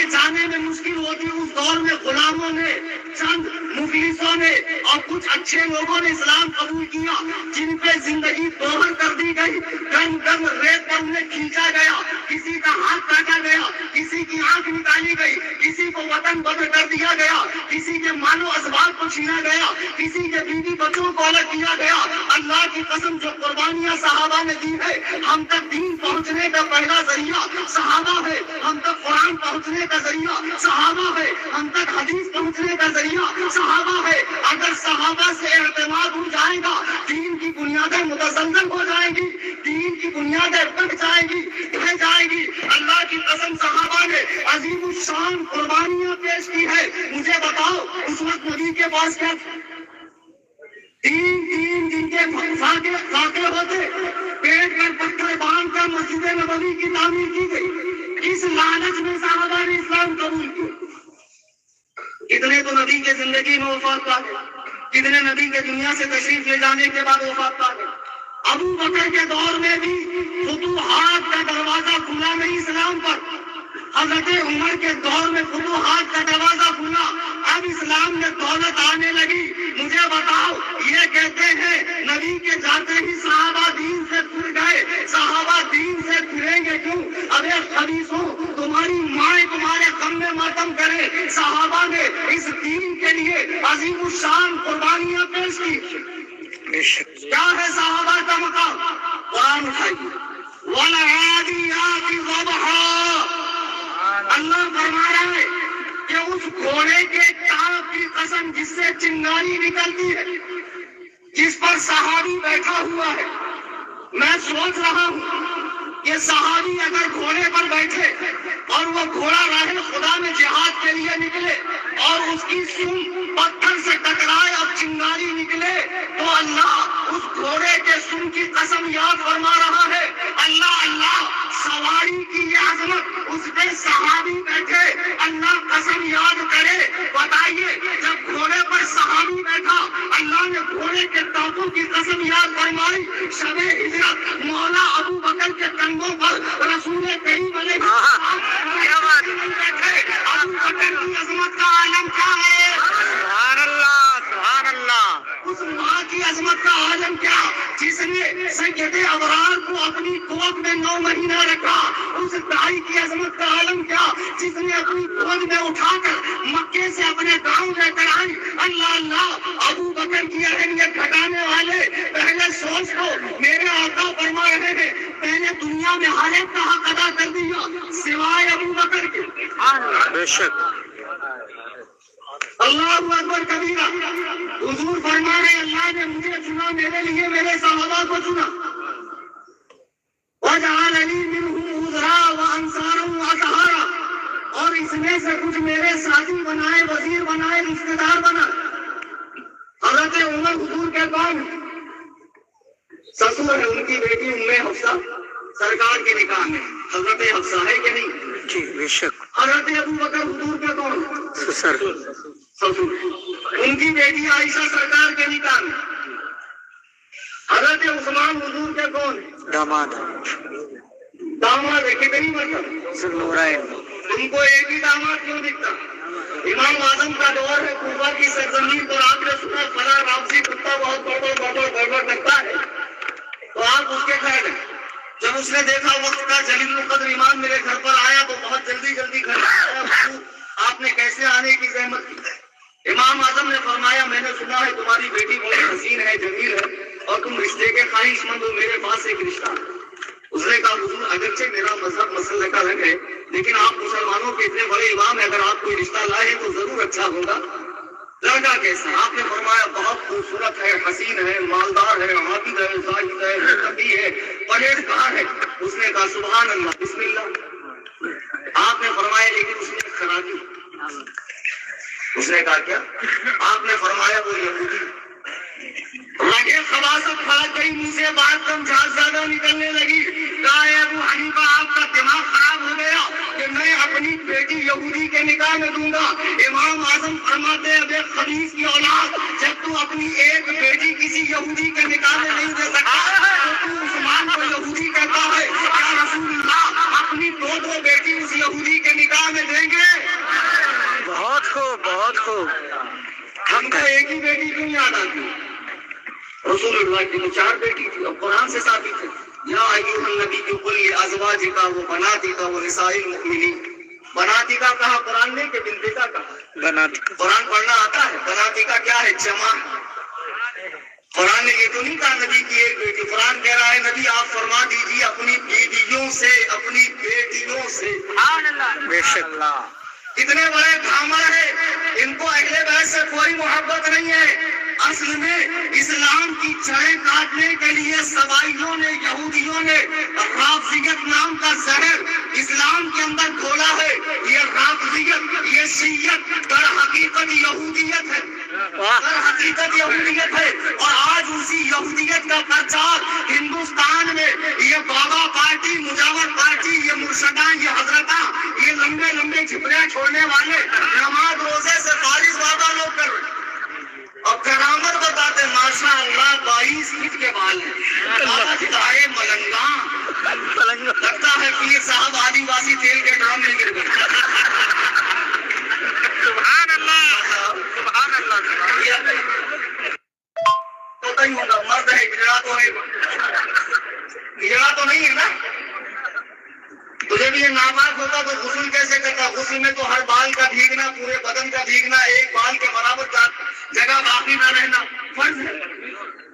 آنے جانے میں مشکل ہوتی، اس دور میں غلاموں نے، چند مفلسوں نے اور کچھ اچھے لوگوں نے اسلام قبول کیا، جن پہ زندگی دوہر کر دی گئی، گرم گرم ریت پر انہیں کھینچا گیا، کسی کا ہاتھ کاٹا گیا، کسی کی آنکھ نکالی گئی، کسی کو وطن بدر کر دیا گیا، کسی کے مال و اسباب کو چھینا گیا، کسی کے بیوی بچوں کو الگ کیا گیا۔ اللہ کی قسم جو قربانیاں صحابہ نے دی ہے، ہم تک دین پہنچنے کا پہلا ذریعہ صحابہ ہے، ہم تک قرآن پہنچنے کا ذریعہ صحابہ ہے، ہم تک حدیث پہنچنے کا ذریعہ صحابہ ہے۔ اگر صحابہ سے اعتماد ہو جائے گا، دین کی بنیادیں متزلزل ہو جائیں گی، دین کی بنیادیں ٹوٹ جائیں گی، ڈھہ جائیں گی۔ اللہ کی قسم صحابہ نے عظیم الشان قربانیاں پیش کی ہے۔ مجھے بتاؤ اس وقت نبی کے پاس کیا تھا؟ تین دن کے فاقے ہوتے، پیٹ پر پتھر باندھ کر مسجد نبوی کی تعمیر کی گئی۔ اس لالچ میں صحابہ نے اسلام قبول کیا۔ کتنے تو نبی کے زندگی میں وفات پا گئے، کتنے نبی کے دنیا سے تشریف لے جانے کے بعد وفات پا گئے۔ ابو بکر کے دور میں بھی فتوحات کا دروازہ کھلا نہیں اسلام پر۔ حضرت عمر کے دور میں فتوحات کا دروازہ کھلا، اب اسلام میں دولت آنے لگی۔ مجھے بتاؤ، یہ کہتے ہیں نبی کے جاتے ہی صحابہ دین سے پھر گئے، صحابہ دین سے پھریں گے کیوں؟ ابے خبیثوں، تمہاری مائیں تمہارے غم میں ماتم کرے۔ صحابہ نے اس دین کے لیے عظیم الشان قربانیاں پیش کی۔ کیا ہے صحابہ کا مقام؟ قرآن اٹھائیے، وَالْعَادِيَاتِ ضَبْحًا۔ اللہ فرما رہا ہے کہ اس گھوڑے کے ٹانپ کی قسم جس سے چنگاری نکلتی ہے، جس پر صحابی بیٹھا ہوا ہے، میں سوچ رہا ہوں کہ صحابی اگر گھوڑے پر بیٹھے اور وہ گھوڑا راہ خدا میں جہاد کے لیے نکلے اور اس کی سن پتھر سے ٹکرائے اور چنگاری نکلے، تو اللہ اس گھوڑے کے سن کی قسم یاد فرما رہا ہے۔ اللہ اللہ سواری کی یہ عظمت، اس پہ صحابی بیٹھے، اللہ قسم یاد کرے۔ بتائیے جب گھوڑے پر صحابی بیٹھا، اللہ نے گھوڑے کے ٹانپوں کی قسم یاد فرمائی۔ شب ہجرت مولا ابو بکر کے کندھوں پر رسول کریم علیہ السلام بیٹھے۔ ابو بکر کی عظمت کا عالم کیا ہے؟ سبحان اللہ، سبحان اللہ۔ اس ماں کی عظمت کا عالم کیا جس نے سید ابرار کو اپنی گود میں 9 مہینہ رکھا؟ اس دائی کی عظمت کا عالم کیا جس نے اپنی گود میں اٹھا کر مکے سے اپنے گاؤں لے کر آئی؟ اللہ اللہ، ابو بکر کی اہمیت گھٹانے والے پہلے سوچ لو، میرے آقا فرما رہے ہیں میں نے دنیا میں ہر ایک کا حق ادا کر دیا سوائے ابو بکر کے۔ بے شک۔ اللہ اکبر کبیرہ۔ حضور فرما رہے اللہ نے مجھے چنا، میرے لیے میرے صحابہ کو چنا۔ وَجَعَلَنِي مِنْهُمْ عُذْرًا وَأَنصَارًا وَأَطْهَارًا، اور اس میں سے کچھ میرے ساتھی بنائے، وزیر بنائے، رشتے دار بنا۔ حضرت عمر حضور کے کون سسر ہے؟ ان کی بیٹی ام حفصہ سرکار کے نکاح میں حضرت حفصہ ہے کہ نہیں؟ جی بے شک۔ حضرت ابو بکر حضور کے کون سسر، سسر، ان کی بیٹی عائشہ سرکار کے نکاح میں۔ حضرت عثمان حضور کے کون داماد، داماد ہے؟ کتنی مرتبہ؟ ذوالنورین۔ ان کو ایک ہی داماد کیوں دکھتا؟ امام اعظم کا دور ہے، کوفہ کی سرزمین پر آپ نے سنا فلاں رابضی کتا بہت گڑبڑ کرتا ہے، تو آپ اس کے گھر گئے۔ جب اس نے دیکھا وقت کا جلیل القدر ایمان میرے گھر پر آیا تو بہت جلدی گھر آیا۔ آپ نے کیسے آنے کی زحمت کی؟ امام اعظم نے فرمایا میں نے سنا ہے تمہاری بیٹی بہت حسین ہے، جمیل ہے، اور تم رشتے کے خواہش مند ہو، میرے پاس ایک رشتہ ہے۔ اس نے کہا حضور اگرچہ میرا مذہب مسئلہ کا الگ ہے، لیکن آپ مسلمانوں کے اتنے بڑے امام ہیں، اگر آپ کوئی رشتہ لائے تو ضرور اچھا ہوگا۔ لڑکا کیسا؟ آپ نے فرمایا بہت خوبصورت ہے، حسین ہے، مالدار ہے، عابد ہے، زاہد ہے، متقی ہے، پرہیزگار ہے۔ اس نے کہا سبحان اللہ، بسم اللہ۔ آپ نے فرمایا لیکن اس نے خرابی۔ اس نے کہا کیا؟ آپ نے فرمایا وہ یہودی۔ لگے خباثت پھٹ گئی، منہ سے بات کم جھاگ زیادہ نکلنے لگی۔ کہا ابو حنیفہ آپ کا دماغ خراب ہو گیا کہ میں اپنی بیٹی یہودی کے نکاح میں دوں گا؟ امام اعظم فرماتے ہیں بے خبیث کی اولاد، جب تو اپنی ایک بیٹی کسی یہودی کے نکاح میں نہیں دے سکتا تو تو عثمان کو یہودی کہتا ہے؟ یا رسول اللہ اپنی دو بیٹی اس یہودی کے نکاح میں دیں گے؟ کی بیٹی کیوں یاد آتی ہے؟ رسول اللہ کی تو 4 بیٹی تھی، اور قرآن سے ثابت ہے یا ایھا النبی قل لازواجک و بناتک و نساء المؤمنین. بناتکا کہا قرآن نے کہ بنتکا کہا؟ بناتکا. قرآن پڑھنا آتا ہے؟ بناتکا کیا ہے؟ جمع. قرآن نے یہ تو نہیں کہا نبی کی ایک بیٹی. قرآن کہہ رہا ہے نبی آپ فرما دیجیے اپنی بیٹیوں سے، اپنی بیٹیوں سے. بے شک. اتنے بڑے گھامر ہیں، ان کو اہل بیت سے کوئی محبت نہیں ہے. اصل میں اسلام کی جڑیں کاٹنے کے لیے سبائیوں نے، یہودیوں نے رافضیت نام کا زہر اسلام کے اندر گھولا ہے. یہ رافضیت، یہ شیعت در حقیقت یہودیت ہے، در حقیقت یہودیت ہے. اور آج اسی یہودیت کا پرچار ہندوستان میں یہ بابا پارٹی، مجاور پارٹی، یہ مرشدان، یہ حضرتاں، یہ لمبے لمبے جھپڑیاں چھوڑنے والے نماز روزے سے فارغ وعدہ لوگ کر رہے ہیں. اور کرامت بتاتے ماشاء اللہ 22 فٹ کے بال ہیں، خدائے ملنگاں. لگتا ہے پیر صاحب آدی واسی تیل کے ڈرم میں گر گئے. سبحان اللہ، سبحان اللہ. تو نہیں ہوگا، مرد ہے، ہجڑا تو ہے، ہجڑا تو نہیں ہے نا. تجھے بھی یہ ناپاک ہوتا تو غسل کیسے کرتا؟ غسل میں تو ہر بال کا بھیگنا، پورے بدن کا بھیگنا، ایک بال کے برابر کا جگہ باقی نہ رہنا فرض ہے.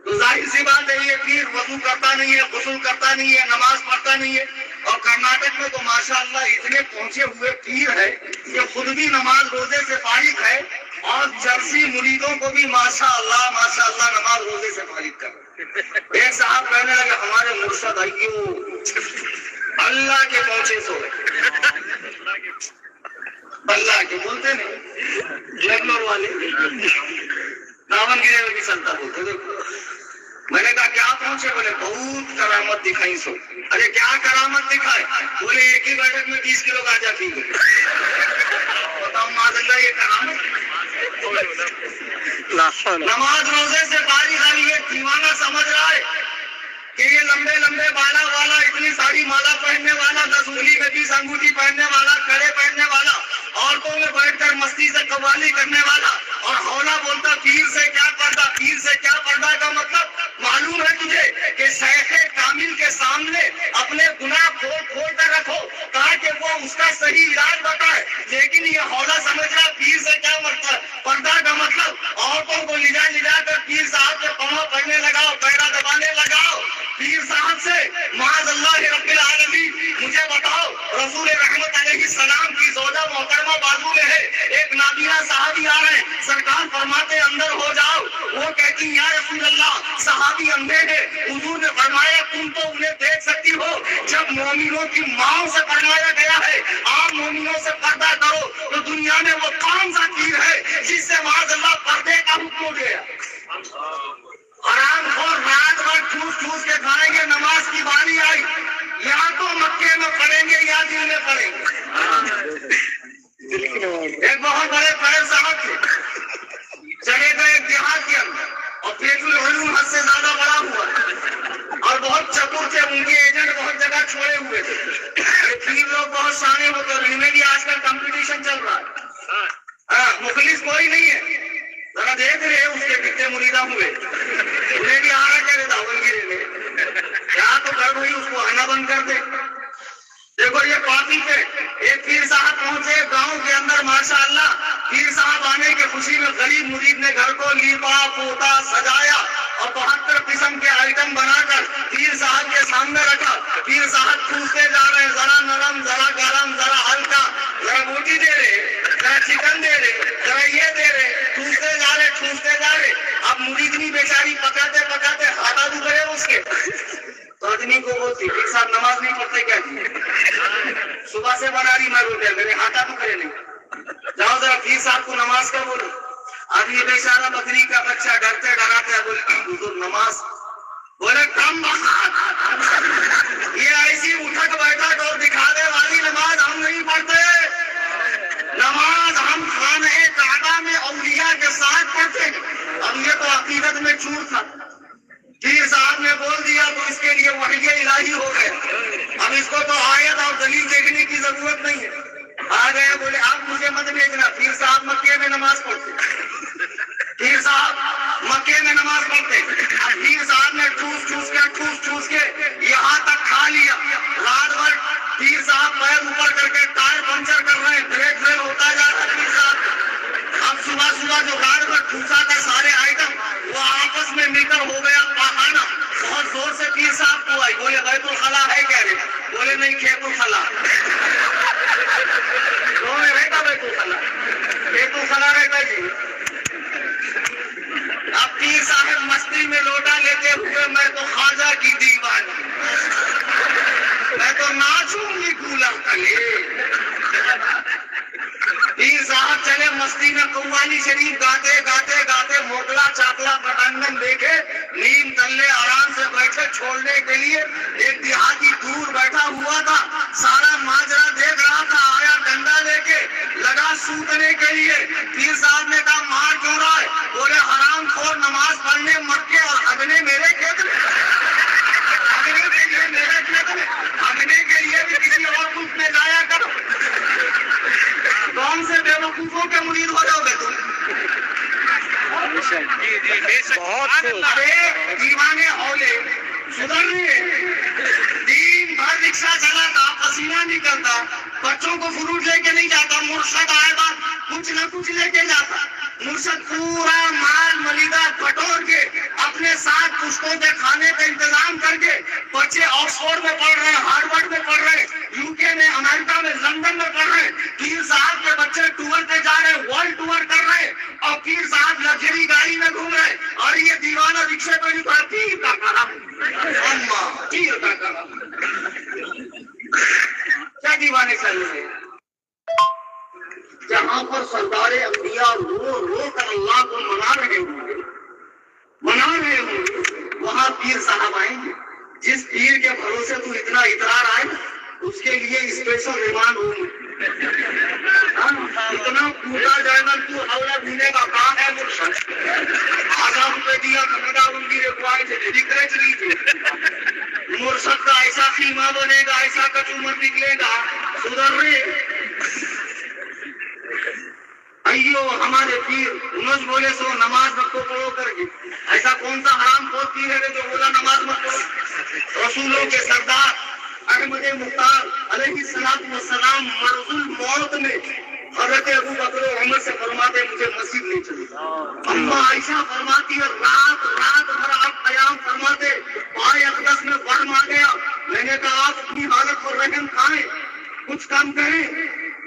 تو ظاہر سی بات ہے یہ پیر وضو کرتا نہیں ہے، غسل کرتا نہیں ہے، نماز پڑھتا نہیں ہے. اور کرناٹک میں تو ماشاءاللہ اتنے پہنچے ہوئے پیر ہے کہ خود بھی نماز روزے سے فارغ ہے، اور چرسی مریدوں کو بھی ماشاءاللہ ماشاءاللہ نماز روزے سے فارغ کر رہے. ایک صاحب کہنے لگے ہمارے مرشد ایو اللہ کے پہنچے سو اللہ کے بولتے نہیں، بینگلور والے دامن گرے میں بھی سنتا بولتے. دیکھو میں نے کہا کیا پہنچے؟ بولے بہت کرامت دکھائی سو. ارے کیا کرامت دکھائے؟ بولے ایک ہی بیٹھک میں 20 کلو گاجا پی گئے. بتاؤ معاذ اللہ یہ کرامت. نماز روزے سے فارغ ہے، یہ دیوانہ سمجھ رہا ہے کہ یہ لمبے لمبے بالا والا، اتنی ساری مالا پہننے والا، 10 انگلی میں 20 انگوٹھی پہننے والا، کڑے پہننے والا، عورتوں میں بیٹھ کر مستی سے قوالی کرنے والا، اور ہولا بولتا پیر سے کیا پردہ، پیر سے کیا پردہ کا مطلب معلوم ہے تجھے کہ شیخ کامل کے سامنے اپنے گناہ کھول کر رکھو تاکہ وہ اس کا صحیح علاج بتائے. لیکن یہ ہولا سمجھ رہا پیر سے کیا مطلب، پردہ کا مطلب عورتوں کو لجا کر پیر صاحب کے پاؤں پڑنے لگاؤ، پیرا دبانے لگاؤ. پیر صاحب سے معاذ اللہ رب العالمین مجھے بتاؤ، رسول رحمت علیہ السلام کی زوجہ محترمہ بازو میں ہے، ایک نابینا صحابی آ رہے ہیں، سرکار فرماتے اندر ہو جاؤ. وہ کہتی یا رسول اللہ صحابی اندھے ہیں. حضور نے فرمایا تم تو انہیں دیکھ سکتی ہو، جب مومنوں کی ماں سے فرمایا گیا ہے آپ مومنوں سے پردہ کرو، تو دنیا میں وہ کون سا پیر ہے جس سے معاذ اللہ پردے کا حکم دیا؟ آرام خور رات بھر ٹھوس ٹھوس کے کھائیں گے. نماز کی باری آئی یا تو مکے میں پڑھیں گے یا دل میں پڑھیں گے. ایک بہت بڑے فیض صاحب تھے، چلے گئے ایک دیہات کے اندر، اور بیت العلوم حد سے زیادہ بڑا ہوا، اور بہت چتر تھے، ان کے ایجنٹ بہت جگہ چھوڑے ہوئے تھے. یہ پیر لوگ بہت شانے ہوتے ہیں، ان میں بھی آج کل کمپٹیشن چل رہا ہے. مخلص کوئی نہیں ہے. ذرا دیکھ رہے اس کے کتنے مریدہ ہوئے، انہیں بھی آ رہا کہہ دیتا ہوں گرے میں کیا تو کر بھائی اس کو آنا بند کر دے. دیکھو یہ پارٹی پہ ایک پیر صاحب پہنچے گاؤں کے اندر ماشاءاللہ. پیر صاحب آنے کی خوشی میں غریب مرید نے گھر کو لیپا پوتا سجایا اور 72 قسم کے آئٹم بنا کر پیر صاحب کے سامنے رکھا. پیر صاحب پوچھتے جا رہے ہیں، ذرا نرم، ذرا گرم، ذرا ہلکا، ذرا بوٹی دے رہے، ذرا چکن دے رہے، ذرا یہ دے رہے، ٹھوستے جا رہے ٹھوستے جا رہے. اب مریدنی بیچاری پکاتے پکاتے ہاتھا دکھ رہے اس کے. تو آدمی کو بولتی پیر صاحب نماز نہیں پڑھتے کیا جی؟ صبح سے بنا رہی میں روٹے، میرے ہاتھا دکھ رہے نہیں. جاؤ ذرا پیر صاحب کو نماز کا بولو. آدمی بیچارہ بکری کا بچہ ڈرتے ڈراتے بولے حضور نماز. بولے کم بخات، یہ ایسی اٹھک بیٹھک اور دکھانے والی نماز ہم نہیں پڑھتے. نماز ہم خانہ کعبہ میں اولیاء کے ساتھ پڑھتے ہیں. اب یہ تو عقیدت میں چور تھا، پیر صاحب نے بول دیا تو اس کے لیے وحی الہی ہو گئے. اب اس کو تو آیت اور دلیل دیکھنے کی ضرورت نہیں ہے. آ گئے بولے آپ مجھے مت بھیجنا، پیر صاحب مکے میں نماز پڑھتے. پیر صاحب مکے میں نماز پڑھتے، اب پیر صاحب نے ٹھوس ٹھوس کے یہاں تک کھا لیا، رات بھر پیر صاحب پیر اوپر کر کے ٹائر پنچر کر رہے ہیں، بریک فیل ہوتا جا رہا ہے پیر صاحب۔ اب صبح جو رات بھر ٹھوسا تھا سارے آئٹم وہ آپس میں مل کر ہو گیا پاخانہ، بہت زور سے پیر صاحب کو آئی، بولے بیت الخلا ہے کیا رے؟ بولے نہیں کھیت الخلا، رہتا بیت الخلا، کھیت الخلا رہتا جی۔ اب پیر صاحب مستی میں لوٹا لیتے ہوئے میں تو خواجہ کی دیوانی، میں تو ناچوں گی کولر تلے۔ پیر صاحب چلے مستی میں قوالی شریف گاتے موکلا چاکلا پٹنگن دیکھے، نیم تلے آرام سے بیٹھے چھوڑنے کے لیے ایک دیہاتی دور بیٹھا ہوا تھا، سارا ماجرا دیکھ رہا تھا، آیا ڈنڈا لے کے لگا سوتنے کے لیے۔ پیر صاحب نے کہا مار کیوں رہا ہے؟ بولے حرام خور نماز پڑھنے مکے اور ہگنے میرے کھیت میں، ہگنے کے لیے میرے کھیت میں، ہگنے کے لیے بھی کسی اور ملک میں جایا کرو۔ کون سے بے وقوفوں کے مرید ہو جاؤ گے تم؟ ارے دیوانے ہولے سدھر رہے، دن بھر رکشا چلاتا، پسینہ نکلتا، بچوں کو فروٹ لے کے نہیں جاتا، مرشد آئے گا کچھ نہ کچھ لے کے جاتا، مرشد پورا مال ملیدہ بٹور کے اپنے ساتھ پشتوں کے کھانے کا انتظام کر کے، بچے آکسفورڈ میں پڑھ رہے ہیں، ہارورڈ میں پڑھ رہے ہیں، UK میں، امریکہ میں، لندن میں پڑھ رہے ہیں، پیر صاحب کے بچے ٹور پہ جا رہے ہیں، ورلڈ ٹور کر رہے ہیں، اور پیر صاحب لگژری گاڑی میں گھوم رہے ہیں، اور یہ دیوانہ رکشے پہ نہیں پڑا، پیر کا کرم، اللہ پیر کا کرم۔ کیا دیوانے چل رہے ہیں؟ جہاں پر سردار انبیاء رو کر اللہ کو منا رہے ہوں گے، وہاں پیر صاحب آئیں گے۔ جس پیر کے بھروسے تو اتنا اطرار آئے نا، اس کے لیے اسپیشل ریمانڈ ہوں گے، اتنا کوٹا جائے گا، تو حوالہ دینے کا کام ہے مرشد، 1000 روپے دیا کمدا بندی رکھوائے تھے، ڈکریج لیجیے، مرشد کا ایسا خیمہ بنے گا، ایسا کچومر نکلے گا، سدھر رہے۔ ایو ہمارے پیر انس بولے سو نماز مت کو پڑھو کر کے، ایسا کون سا حرام خور پیر ہے جو بولا نماز مت پڑھو؟ رسولوں کے سردار احمد مختار علیہ السلام مرض الموت میں حضرت ابو بکر و عمر سے فرماتے مجھے مسجد نہیں چلی، اما عائشہ فرماتی ہے رات بھر آپ قیام فرماتے، پائے اقدس میں ورم آ گیا، میں نے کہا آپ اپنی حالت پر رحم کھائیں، کچھ کم کریں،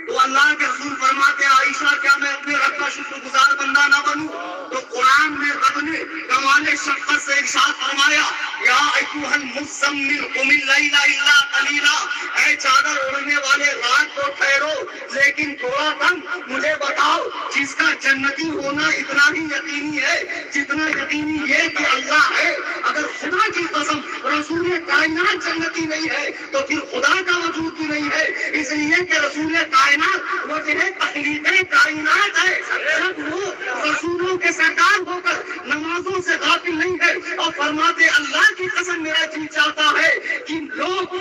تو اللہ کے رسول فرماتے ہیں عائشہ کیا میں اپنے رب کا شکر گزار بندہ نہ بنوں؟ تو قرآن میں رب نے کمال شفقت سے ارشاد فرمایا یا ایھا المزمل قم اللیل الا قلیلا، اے چادر اوڑھنے والے رات کو ٹھہرو لیکن تھوڑا کم۔ مجھے بتاؤ جس کا جنتی ہونا اتنا ہی یقینی ہے جتنا یقینی یہ کہ اللہ ہے، اگر خدا کی قسم رسول کائنات جنتی نہیں ہے تو پھر خدا کا وجود بھی نہیں ہے، اس لیے کہ رسول کائنات وجہ تخلیق کائنات ہے، سب وہ رسولوں کے سردار ہو کر نمازوں سے غافل نہیں ہے، اور فرماتے اللہ کی قسم میرا جی چاہتا ہے کہ لوگ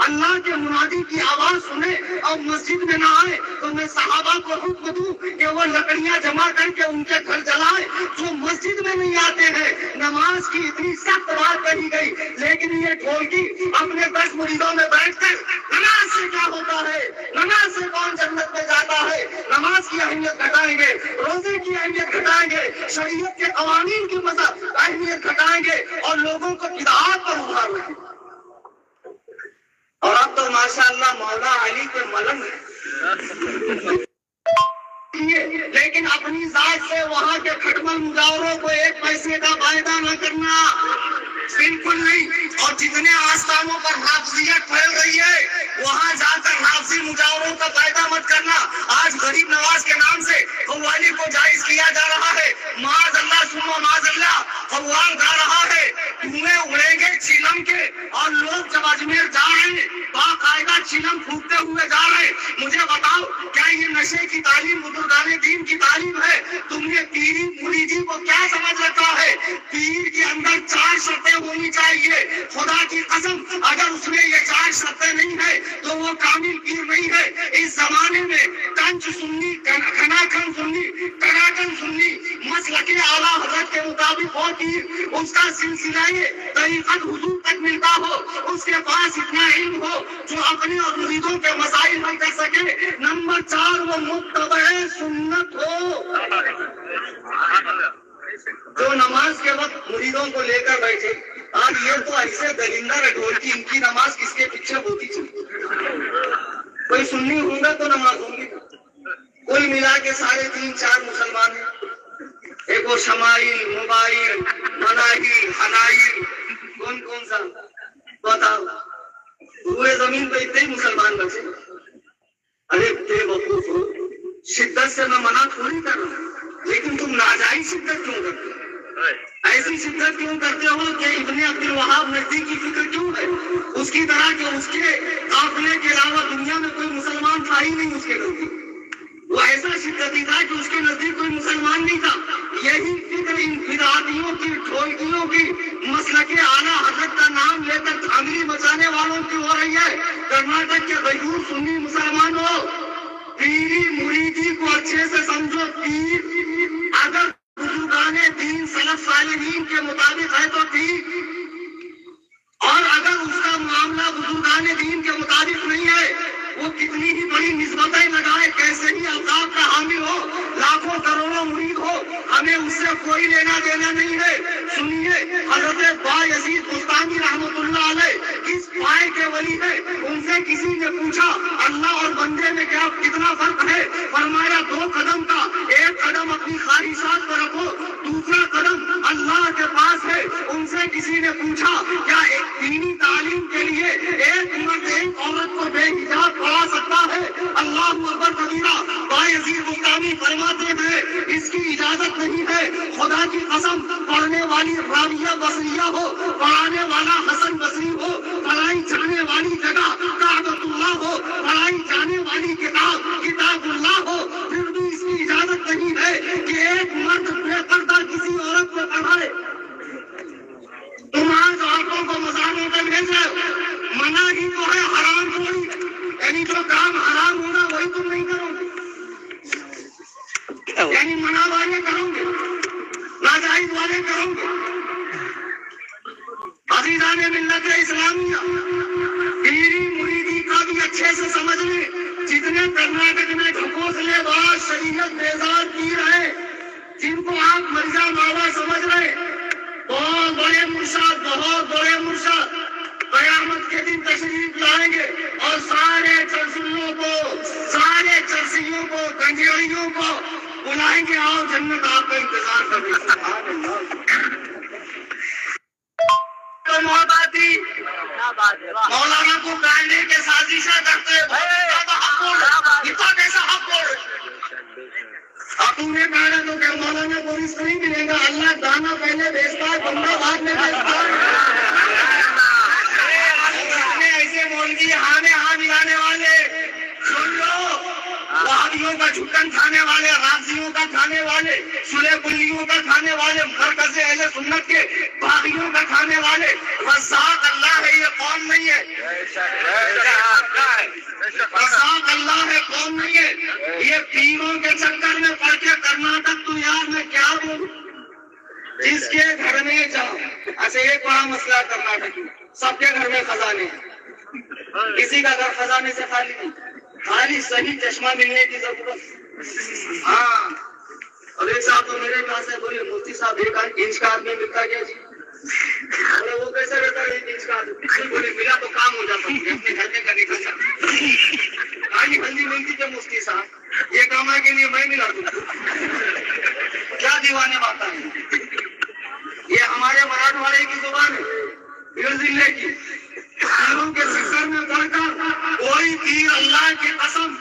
اللہ کے منادی کی آواز سنے اور مسجد میں نہ آئے تو میں صحابہ کو حکم دوں کہ وہ لکڑیاں جمع کر کے ان کے گھر جلائے۔ جو مسجد میں نہیں آتے ہیں، نماز کی اتنی سخت بات کہی گئی، لیکن یہ ڈھولکی اپنے 10 مریدوں میں بیٹھ کر نماز سے کیا ہوتا ہے، نماز سے کون جنت میں جاتا ہے، نماز کی اہمیت گھٹائیں گے، روزے کی اہمیت گھٹائیں گے، شریعت کے قوانین کی اہمیت گھٹائیں گے اور لوگوں کو بدعات پر ابھاریں گے۔ اور اب تو ماشاءاللہ مولا علی کے ملنگ ہے، لیکن اپنی ذات سے وہاں کے کھٹمل مجاوروں کو 1 پیسے کا فائدہ نہ کرنا، بالکل نہیں۔ اور جتنے آستانوں پر رافضیت پھیل رہی ہے وہاں جا کر رافضی مجاوروں کا فائدہ مت کرنا۔ آج غریب نواز کے نام سے قوالی کو جائز کیا جا رہا ہے، معاذ اللہ ثم معاذ اللہ، قوال گا رہا ہے، دھوئیں اڑیں گے چیلم کے، اور لوگ جب اجمیر جا رہے ہیں باقاعدہ چیلم پھونکتے ہوئے جا رہے ہیں۔ مجھے بتاؤ کیا یہ نشے کی تعلیم بزرگان دین کی تعلیم ہے؟ تم نے پیری مریدی کو کیا سمجھ رکھا ہے؟ پیر کے اندر 4 شرطیں ہونی چاہیے، خدا کی قسم اگر اس میں یہ 4 شرطیں نہیں ہے تو وہ کامل پیر نہیں ہے۔ اس زمانے میں کنچ سنی، کھناکھن سنی، کناکن سنی، مسئلہ مسلک اعلیٰ حضرت کے مطابق ہو کہ اس کا سلسلہ طریقت حضور تک ملتا ہو، اس کے پاس اتنا علم ہو جو اپنے اور مریدوں کے مسائل حل کر سکے۔ نمبر 4 وہ متبع سنت ہو، جو نماز کے وقت مریدوں کو لے کر بیٹھے۔ اب یہ تو ایسے دلندہ رٹول کی ان کی نماز کس کے پیچھے ہوتی چلتی، کوئی سنی ہوں گا تو نماز ہوں گی، کل ملا کے 3-4 مسلمان ہیں۔ ایک وہ شمائل، موبائل، مناہی، حنائل، کون سا بتاؤ؟ روئے زمین پہ اتنے ہی مسلمان بچے۔ ارے بے وقوف ہو، شدت سے میں منع تھوڑی کر رہا ہوں، لیکن تم ناجائز شدت کیوں کرتے ہو؟ ایسی شدت کیوں کرتے ہو کہ ابن عبد الوہاب نزدیک کی فکر کیوں ہے اس کی طرح کہ اس کے قافلے کے علاوہ دنیا میں کوئی مسلمان تھا ہی نہیں اس کے نزدیک؟ وہ ایسا شدتی تھا کہ اس کے نزدیک کوئی مسلمان نہیں تھا۔ یہی فکر ان بدعتیوں کی، ٹھولکیوں کی، مسلک اعلیٰ حضرت کا نام لے کر دھاندلی مچانے والوں کی ہو رہی ہے۔ کرناٹک کے غیور سنی مسلمانوں، پیری مریدی کو اچھے سے سمجھو۔ پیر اگر بزرگان دین سلف صالحین کے مطابق ہے تو ٹھیک، اور اگر اس کا معاملہ بزرگان دین کے مطابق نہیں ہے، وہ کتنی ہی بڑی نسبتیں لگائے، کیسے ہی القاب کا حامل ہو، لاکھوں کروڑوں مرید ہو، ہمیں اس سے کوئی لینا دینا نہیں ہے۔ سنیے، حضرت بایزید بستانی رحمۃ اللہ علیہ کس پائے کے ولی ہے؟ ان سے کسی نے پوچھا اللہ اور بندے میں کتنا فرق ہے؟ فرمایا 2 قدم کا، ایک قدم اپنی خواہشات پر رکھو، دوسرا قدم اللہ کے پاس ہے۔ ان سے کسی نے پوچھا کیا ایک دینی تعلیم کے لیے ایک مرد ایک عورت کو بے حجاب پڑھا سکتا ہے؟ اللہ اکبر کبیرہ۔ بایزید بستانی فرماتے ہیں اس کی اجازت نہیں ہے۔ خدا کی قسم، پڑھنے والی راویہ بصریہ ہو، پڑھانے والا حسن بصری ہو، پڑھائی جانے والی جگہ کعبۃ اللہ ہو، پڑھائی جانے والی کتاب اللہ ہو، پھر بھی اس کی اجازت نہیں ہے کہ ایک مرد بے پردہ کسی عورت کو پڑھائے۔ تم آج عورتوں کو مزاروں پہ بھیجے، منع ہی تو ہے، حرام تھوڑی، یعنی جو کام حرام ہوگا وہی تم نہیں کرو گے، یعنی منع والے کرو گے، ناجائز والے کرو گے۔ عزیزان ملت اسلامیہ، پیری مریدی کا بھی اچھے سے سمجھ لیں۔ جتنے کرناٹک میں ڈھکوسلے باز شریعت بیزار پیر ہیں، جن کو آپ مرزا بابا سمجھ رہے، بہت بڑے مرشد، بہت بڑے مرشد قیامت کے دن تشریف لائیں گے اور سارے چرسیوں کو گنجیڑیوں کو بلائیں گے، آؤ جنت آپ کا انتظار کر رہی ہے۔ محباتی مولانا کو گاڑنے کے سازشیں کرتے کیسا حق بول اب تم نے کہا تو کہ مولانا کو رزق نہیں ملے گا، اللہ دانا پہلے بھیجتا ہے، بندہ بعد میں بھیجتا ہے۔ ایسے مولوی ہاں میں ہاں ملانے والے سن لو، وہابیوں کا جھٹن کھانے والے، رافضیوں کا کھانے والے، سلے بلیوں کا کھانے والے، مرکز اہل سنت کے باغیوں کا کھانے والے، رزاق اللہ ہے، یہ قوم نہیں ہے۔ رزاق اللہ ہے، قوم نہیں ہے۔ یہ پیروں کے چکر میں پڑھ کے کرناٹک تو یار میں کیا بولوں، جس کے گھر میں جاؤ۔ ایسے ایک بڑا مسئلہ کرناٹک میں، سب کے گھر میں خزانے ہیں، کسی کا گھر خزانے سے خالی نہیں، خالی صحیح چشمہ ملنے کی ضرورت۔ ہاں، اور ایک صاحب تو میرے پاس ہے، بولے مفتی صاحب 1 انچ کا آدمی ملتا کیا جی؟ بولے وہ کیسے رہتا ہے 1 انچ کا آدمی؟ بولے ملا تو کام ہو جاتا، اپنے گھر میں کرنے کا خالی ہلدی ملتی کہ مفتی صاحب یہ کام ہے کہ نہیں میں ملا دوں، کیا دیوانے بات ہے۔ یہ ہمارے مراٹھواڑے کی زبان ہے، ضلع کی پیروں کے سکر میں پڑھ کر کوئی پیر اللہ کی قسم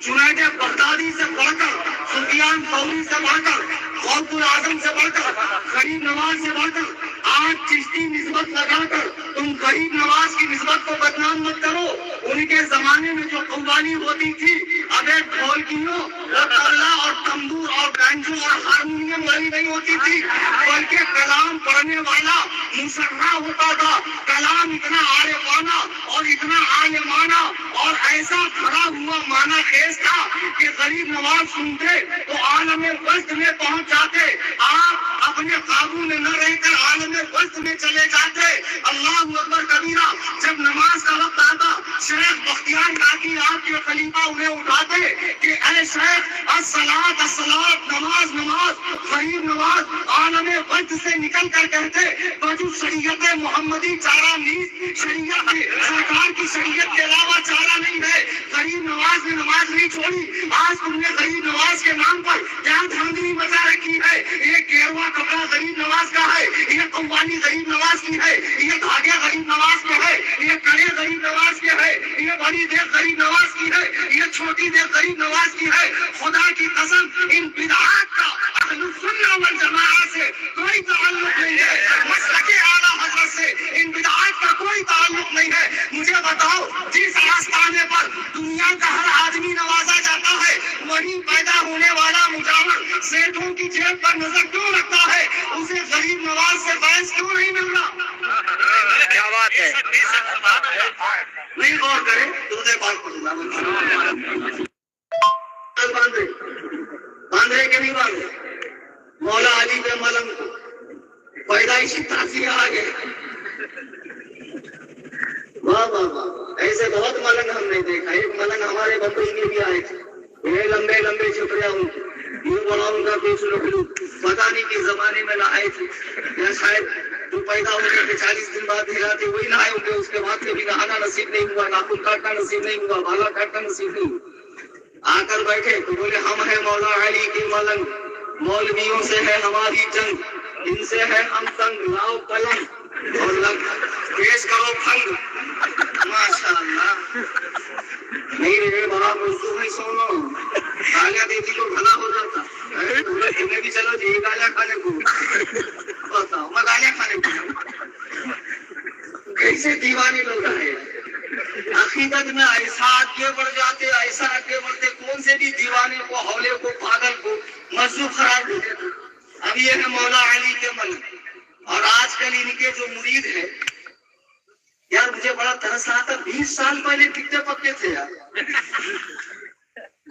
جنید بغدادی سے پڑھ کر، سفیان ثوری سے پڑھ کر، غوث الاعظم سے پڑھ کر، غریب نواز سے پڑھ کر، آج چشتی نسبت لگا کر تم غریب نواز کی نسبت کو بدنام مت کرو۔ ان کے زمانے میں جو قوالی ہوتی تھی، اب ایک ڈھولکیوں اور طبلہ اور تمبور اور بینجو اور ہارمونیم والی نہیں ہوتی تھی، بلکہ کلام پڑھنے والا مسرہ ہوتا تھا۔ کلام اتنا عارفانہ اور اتنا عالمانہ اور ایسا کھڑا ہوا مانا خیز تھا کہ غریب نواز سنتے تو عالم وسط میں پہنچ جاتے، آپ اپنے قابو میں نہ رہ کر عالم وسط میں چلے جاتے۔ اللہ اکبر کبیرہ۔ جب نماز کا وقت آتا، شیخ بختیار کاکی آپ کے خلیفہ انہیں اٹھاتے کہ اے شیخ الصلاۃ الصلاۃ، نماز نماز۔ غریب نواز عالم وسط سے نکل کر کہتے بجو شریعت محمدی چارہ نہیں، شریعت سرکار کی شریعت کے علاوہ چارہ نہیں ہے۔ غریب نواز نے نماز نہیں چھوڑی۔ آج تم نے غریب نواز کے نام پر کیا دھاندلی مچا رکھی ہے؟ یہ گیروا کپڑا غریب نواز کا ہے، یہ قوالی غریب نواز کی ہے، یہ دھاگے غریب نواز کے ہے، یہ کڑے غریب نواز کے ہے، یہ بڑی دیکھ غریب نواز کی ہے، یہ چھوٹی دیکھ غریب نواز کی ہے۔ خدا کی قسم ان بدعات کا اہل السنہ والجماعت سے کوئی تعلق نہیں ہے، مسلک اعلیٰ حضرت سے ان بدعات کا کوئی تعلق نہیں ہے۔ مجھے بتاؤ، جس آستانے پر دنیا کا ہر آدمی نوازا جاتا ہے، وہیں پیدا ہونے والا مجاور سیٹوں کی جیب پر نظر کیوں رکھتا ہے؟ اسے غریب نواز سے فیض کیوں نہیں مل رہا؟ کیا بات ہے؟ نہیں غور کرے درود پاک پڑھنا باندھے کہ نہیں باندھے؟ مولا علی کے ملنگ کو پیدائشی تعزیہ آ گئے۔ واہ واہ واہ، ایسے بہت ملنگ ہم نے دیکھا۔ ایک ملنگ ہمارے بمبئی میں بھی آئے تھے، یہ لمبے لمبے چھپڑے ہوں گے، یہ بڑا ان کا کچھ لوگ پتا نہیں کس زمانے میں نہ آئے تھے، یا شاید جو پیدا ہونے کے 40 دن بعد ہی رہتے وہی نہ آئے ہوں گے۔ اس کے بعد کبھی نہانا نصیب نہیں ہوا، ناخن کاٹنا نصیب نہیں ہوا، بالا کاٹنا نصیب نہیں ہوا۔ آ کر بیٹھے تو بولے ہم ہیں مولا علی کے ملنگ، مولویوں سے ہے ہماری جنگ، ان سے ہے ہم تنگ، لاؤ قلم اور لگ پیش کرو پھنگ۔ ماشاء اللہ، نہیں رہے بڑا موضوع نہیں سنو، گالیاں دیتی تو بھلا ہو جاتا۔ تمہیں بھی چلو جی گالیاں کھانے کو بتاؤ، میں گالیاں کھانے کو کیسے دیوانے لوگ ہیں؟ عقیدت میں ایسا آگے بڑھ جاتے، ایسا آگے بڑھتے، کون سے بھی دیوانے کو، ہولے کو، پاگل کو مجذوب قرار دیتے تھے۔ اب یہ ہے مولا علی کے ملنگ، اور آج کل ان کے جو مرید ہیں، یار مجھے بڑا ترس آتا، 20 سال پہلے کتنے پکے تھے یار۔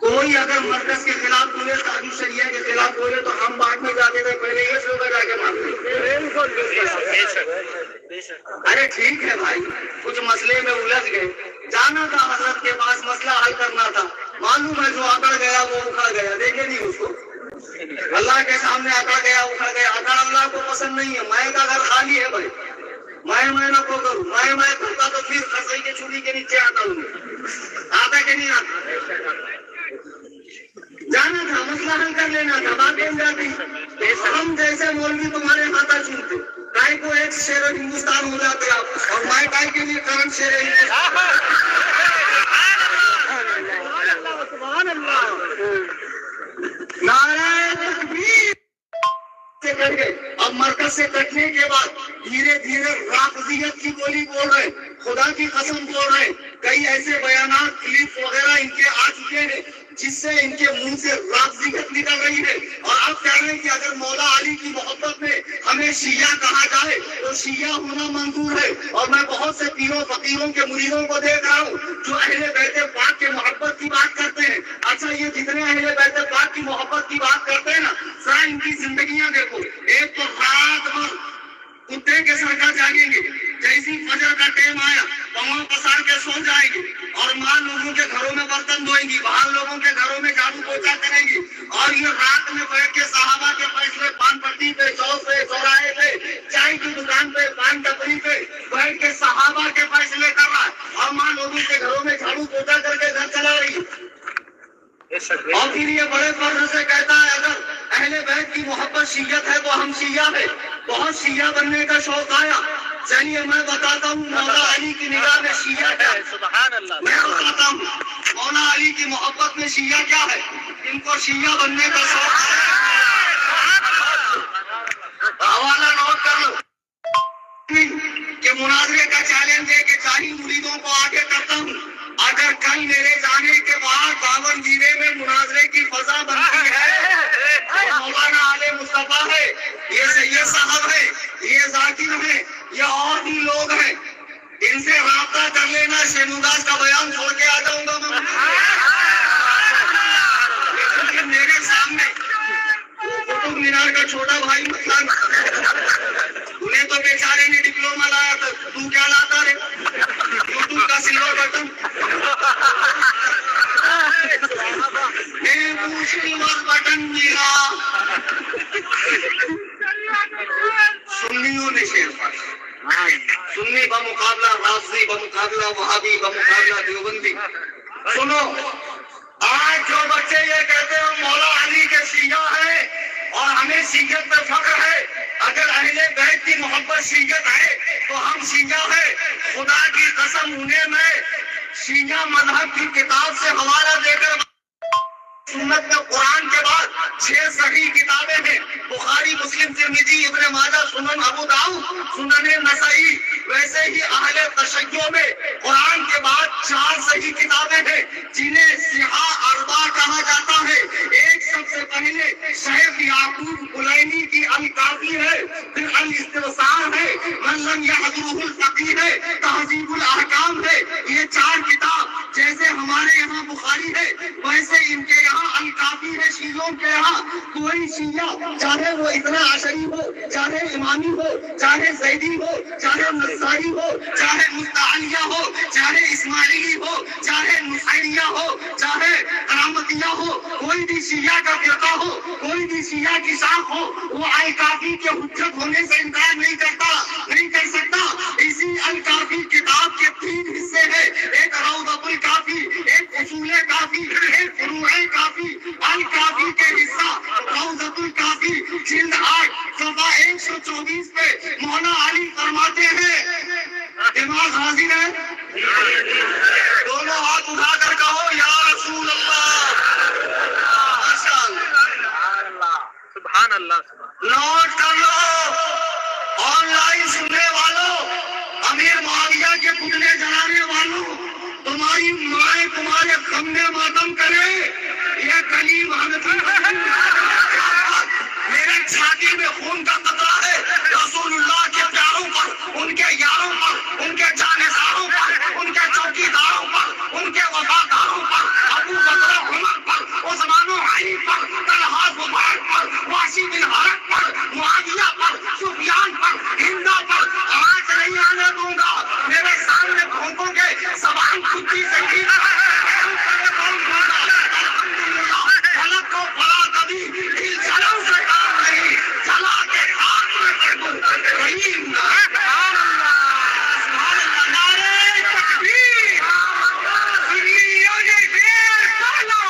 کوئی اگر مرکز کے خلاف بولے، تاجو شریعہ کے خلاف بولے تو ہم بعد میں جاتے تھے، پہلے یہ شعبہ جا کے مانتے۔ ارے ٹھیک ہے بھائی، کچھ مسئلے میں الجھ گئے، جانا تھا حضرت کے پاس، مسئلہ حل کرنا تھا، معلوم ہے جو اکڑ گیا وہ اکھڑ گیا، دیکھے نہیں اس کو، اللہ کے سامنے اکڑ گیا اکھڑ گیا۔ اکڑ اللہ کو پسند نہیں ہے۔ میں کا گھر خالی ہے بھائی، میں نہ کو کروں، میں کرتا تو پھر خسائی کے چھری کے نیچے آتا ہوں، آتا کہ نہیں آتا؟ جانا تھا، مسئلہ حل کر لینا تھا، بات بن جاتی۔ ہم جیسے مولوی تمہارے ہاتھ چنتے، کائی کو ایک شیر ہندوستان ہو جاتے آپ، اور میں کائی کے لیے کرنٹ شیر نعرہ تکبیر سے کر کے اب مرکز سے کٹنے کے بعد دھیرے دھیرے رافضیت کی بولی بول رہے، خدا کی قسم بول رہے۔ کئی ایسے بیانات کلپ وغیرہ ان کے آ چکے ہیں جس سے ان کے منہ سے رافضیت نکل رہی ہے، اور آپ کہہ رہے ہیں کہ اگر مولا علی کی محبت میں ہمیں شیعہ کہا جائے تو شیعہ ہونا منظور ہے۔ اور میں بہت سے پیروں فقیروں کے مریدوں کو دیکھ رہا ہوں جو اہل بیت پاک کے محبت کی بات کرتے ہیں۔ اچھا، یہ جتنے اہل بیت پاک کی محبت کی بات کرتے ہیں نا، ذرا ان کی زندگیاں دیکھو۔ ایک تو رات بھر کتے کے سر کا جاگیں گے، جیسی فجر کا ٹائم آیا پاؤں پسار کے سو جائیں گے، اور ماں لوگوں کے گھروں میں برتن دھوئیں گی، باہر لوگوں کے گھروں میں جھاڑو پوچھا کریں گی، اور یہ رات میں بیٹھ کے صحابہ کے فیصلے پان پٹی پہ، چوک پہ، چوراہے پہ، چائے کی دکان پہ، پان ٹپری پہ بیٹھ کے صحابہ کے فیصلے کر رہا ہے، اور ماں لوگوں کے گھروں میں جھاڑو پوچھا کر کے گھر چلا رہی ہے۔ اور پھر یہ بڑے فخر سے کہتا ہے اگر اہل بیت کی محبت شیعت ہے تو ہم شیعہ ہیں، بہت شیعہ بننے کا شوق آیا۔ چلیے میں بتاتا ہوں مولا علی کی نگاہ میں شیعہ کیا ہے، میں بتاتا ہوں مولا علی کی محبت میں شیعہ کیا ہے۔ ان کو شیعہ بننے کا شوق حوالہ نوٹ کر لو کہ مناظرے کا چیلنج ہے کہ چاہیے مریدوں کو آگے کرتا ہوں، اگر کل میرے جانے کے بعد باون جینے میں مناظرے کی فضا بنتی ہے تو مولانا علی مصطفیٰ ہے، یہ سید صاحب ہے، یہ ذاکر ہے، یہ اور بھی لوگ ہیں، ان سے رابطہ کر لینا، شیموداس کا بیان چھوڑ کے آ جاؤں گا میں، لیکن میرے سامنے وہ قطب مینار کا چھوٹا بھائی مطلب انہیں تو بیچارے نے ڈپلوما لایا تھا، تو کیا لاتا رے؟ یوٹیوب کا سلور بٹن سلور بٹن ملا۔ سنیوں نے شیر پڑھا، سنی بمقابلہ رافضی، بمقابلہ وہابی، بمقابلہ دیوبندی۔ سنو، آج جو بچے یہ کہتے ہیں مولا علی کے شیعہ ہیں اور ہمیں شیعت پہ فخر ہے، اگر اہل بیت کی محبت شیعت ہے تو ہم شیعہ ہیں، خدا کی قسم انہیں میں شیعہ مذہب کی کتاب سے حوالہ دے کر، سنت میں قرآن کے بعد 6 صحیح کتابیں ہیں، بخاری، مسلم، ترمذی، ابن ماجہ، سنن ابو داؤد، سنن نسائی۔ ویسے ہی اہل تشیع میں قرآن کے بعد 4 صحیح کتابیں ہیں جنہیں صحاح اربعہ کہا جاتا ہے۔ ایک سب سے پہلے شیخ یعقوب کلینی کی الکافی ہے، پھر الاستبصار ہے، من لم یحضرہ الفقیہ ہے، تہذیب الاحکام ہے۔ یہ 4 کتاب جیسے ہمارے یہاں بخاری ہے ویسے ان کے یہاں الکافی ہے۔ شیعوں کے یہاں کوئی شیعہ چاہے وہ اتنا عشری ہو، چاہے امامی ہو، چاہے زیدی ہو، چاہے نصائی ہو، چاہے مستعلیہ ہو، چاہے اسماعیلی ہو، چاہے نصیریہ ہو، چاہے کرامتیہ ہو، کوئی بھی شیعہ کا فرقہ ہو، کوئی بھی شیعہ کی شاخ ہو، وہ الکافی کے حجت ہونے سے انکار نہیں کرتا، نہیں کر سکتا۔ اسی الکافی کتاب کے 3 حصے ہیں، ایک روضۃ الکافی، ایک اصول کافی، ایک فروع کافی۔ الکافی کے حصہ روضۃ الکافی جلد 8 صفحہ 124 پہ مولا علی فرماتے ہیں، دماغ حاضر ہے؟ دونوں ہاتھ اٹھا کر کہو یا رسول اللہ۔ ماشاء اللہ، سبحان اللہ۔ نوٹ کر لو، آن لائن سننے والوں، امیر معاویہ کے پتلے جلانے والوں، تمہاری مائیں تمہارے غم میں ماتم کرے، یہ کلیم حنفی میرے چھاتی میں خون کا قطرہ ہے، رسول اللہ کے پیاروں پر، ان کے یاروں پر، ان کے جانشینوں پر، ان کے چوکیداروں پر، ان کے وفاداروں پر، ابو بکر عمر پر، عثمان و علی پر، طلحہ زبیر پر، واشی بن حرب پر، معاویہ پر، سفیان پر، ہندا پر آج نہیں آنے دوں گا۔ میرے سامنے بھونکوں گے، زبان کھٹی سے کی غلط کو بڑا کبھی دل جلن سے کام نہیں، جلا کے خاک میں کر دوں کریم سبحان اللہ، سبحان اللہ، نعرہ تکبیر، سنیوں نے ڈیر پالا،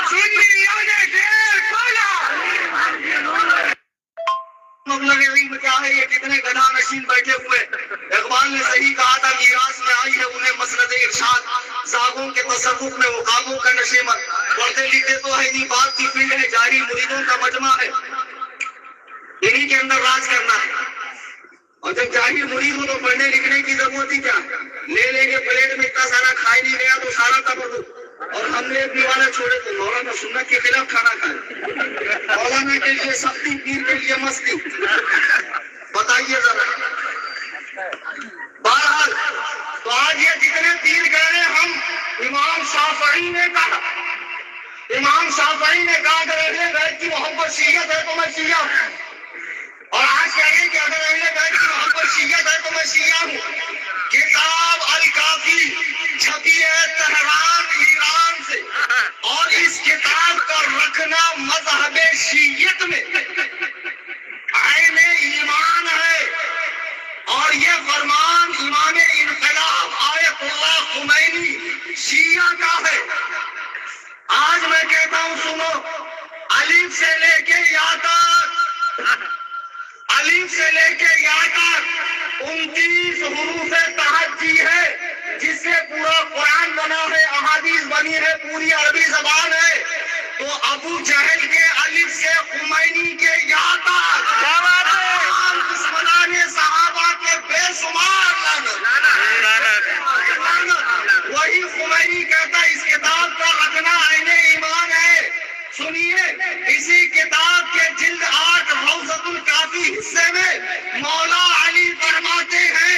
سنیوں نے ڈیر پالا۔ مبلغ علم کیا ہے؟ یہ کتنے گدھا نشین بیٹھے ہوئے۔ اقبال نے صحیح کہا تھا، میراث میں آئی ہے انہیں مسند ارشاد، زاغوں کے تصرف میں مقاموں کا نشیمت، پڑھتے لکھتے تو ہے نہیں، بات کی فیلڈ ہے، جاہی مریدوں کا مجمع ہے، انہی کے اندر راج کرنا ہے۔ اور جب جاہی مرید ہو تو پڑھنے لکھنے کی ضرورت ہی کیا؟ لے لے کے پلیٹ میں اتنا سارا کھا ہی نہیں گیا تو سارا تبر، اور ہم نے بھی والا چھوڑے تو مولانا سنت کے خلاف کھانا کھائے، مولانا کے لیے سختی، پیر کے لیے مستی، بتائیے ذرا۔ بہرحال تو آج یہ جتنے پیر گئے ہیں، ہم امام شافعی نے کہا، امام شافعی نے کہا اگر اہل بیت کی محبت شیعت ہے تو میں شیعہ ہوں، اور آج کہہ رہے ہیں کہ اگر اہل بیت کی محبت شیعت ہے تو میں شیعہ ہوں۔ کتاب الکافی چھپی ہے تہران ایران سے، اور اس کتاب کا رکھنا مذہب شیعت میں عین ایمان ہے، اور یہ فرمان امام انقلاب آیت اللہ خمینی شیعہ کا ہے۔ آج میں کہتا ہوں سنو، الف سے لے کے یا تک، الف سے لے کے یا تک 29 حروف تہجی ہے، جس سے پورا قرآن بنا ہے، احادیث بنی ہے، پوری عربی زبان ہے۔ تو ابو جہل کے الف سے خمینی کے یا تک دشمنان صحابہ کے بے شمار وہی خمینی کہتا ہے اس کتاب کا رکھنا عین ایمان ہے۔ سنیے، اسی کتاب کے جلد 8 روضۃ الکافی حصے میں مولا علی فرماتے ہیں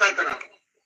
17।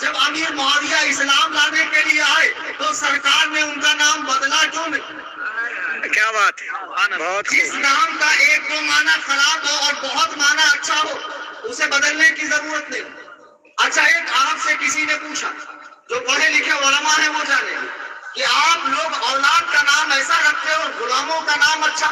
جب امیر معاویہ اسلام لانے کے لیے آئے تو سرکار نے ان کا نام بدلا کیوں نہیں؟ کیا بات ہے، بہت جس نام کا ایک دو معنی خراب ہو اور بہت معنی اچھا ہو اسے بدلنے کی ضرورت نہیں. اچھا، ایک آپ سے کسی نے پوچھا، جو پڑھے لکھے علماء ہیں وہ جانے کہ آپ لوگ اولاد کا نام ایسا رکھتے اور غلاموں کا نام اچھا.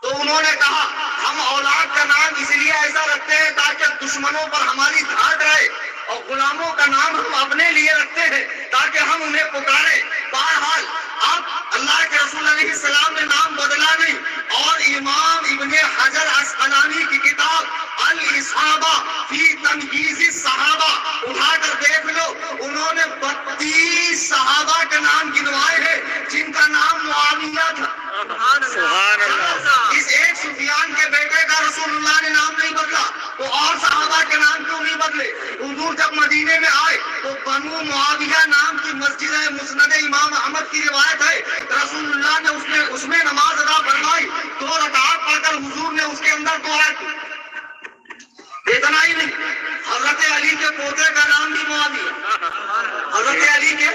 تو انہوں نے کہا ہم اولاد کا نام اس لیے ایسا رکھتے ہیں تاکہ دشمنوں پر ہماری دھاڑ رہے، اور غلاموں کا نام ہم اپنے لیے رکھتے ہیں تاکہ ہم انہیں پکارے. بہرحال اب اللہ کے رسول علیہ السلام نے نام بدلا نہیں. اور امام ابن حجر عسقلانی کی کتاب الاصابہ فی تمییز الصحابہ اٹھا کر دیکھ لو، انہوں نے 32 صحابہ کا نام گنوائے ہیں جن کا نام معاویہ تھا. سبحان اللہ. اس ایک سفیان کے بیٹے کا رسول اللہ نے نام نہیں بدلا تو اور صحابہ کے نام کیوں نہیں بدلے؟ حضور جب مدینے میں آئے تو بنو معاویہ نام کی مسجد ہے، مسند امام احمد کی روایت ہے، رسول اللہ نے اس میں نماز ادا فرمائی. 2 رکعات پڑھ کر حضور نے اس کے اندر دعا کی. اتنا ہی نہیں، حضرت علی کے پوتے کا نام بھی معاویہ. حضرت علی کے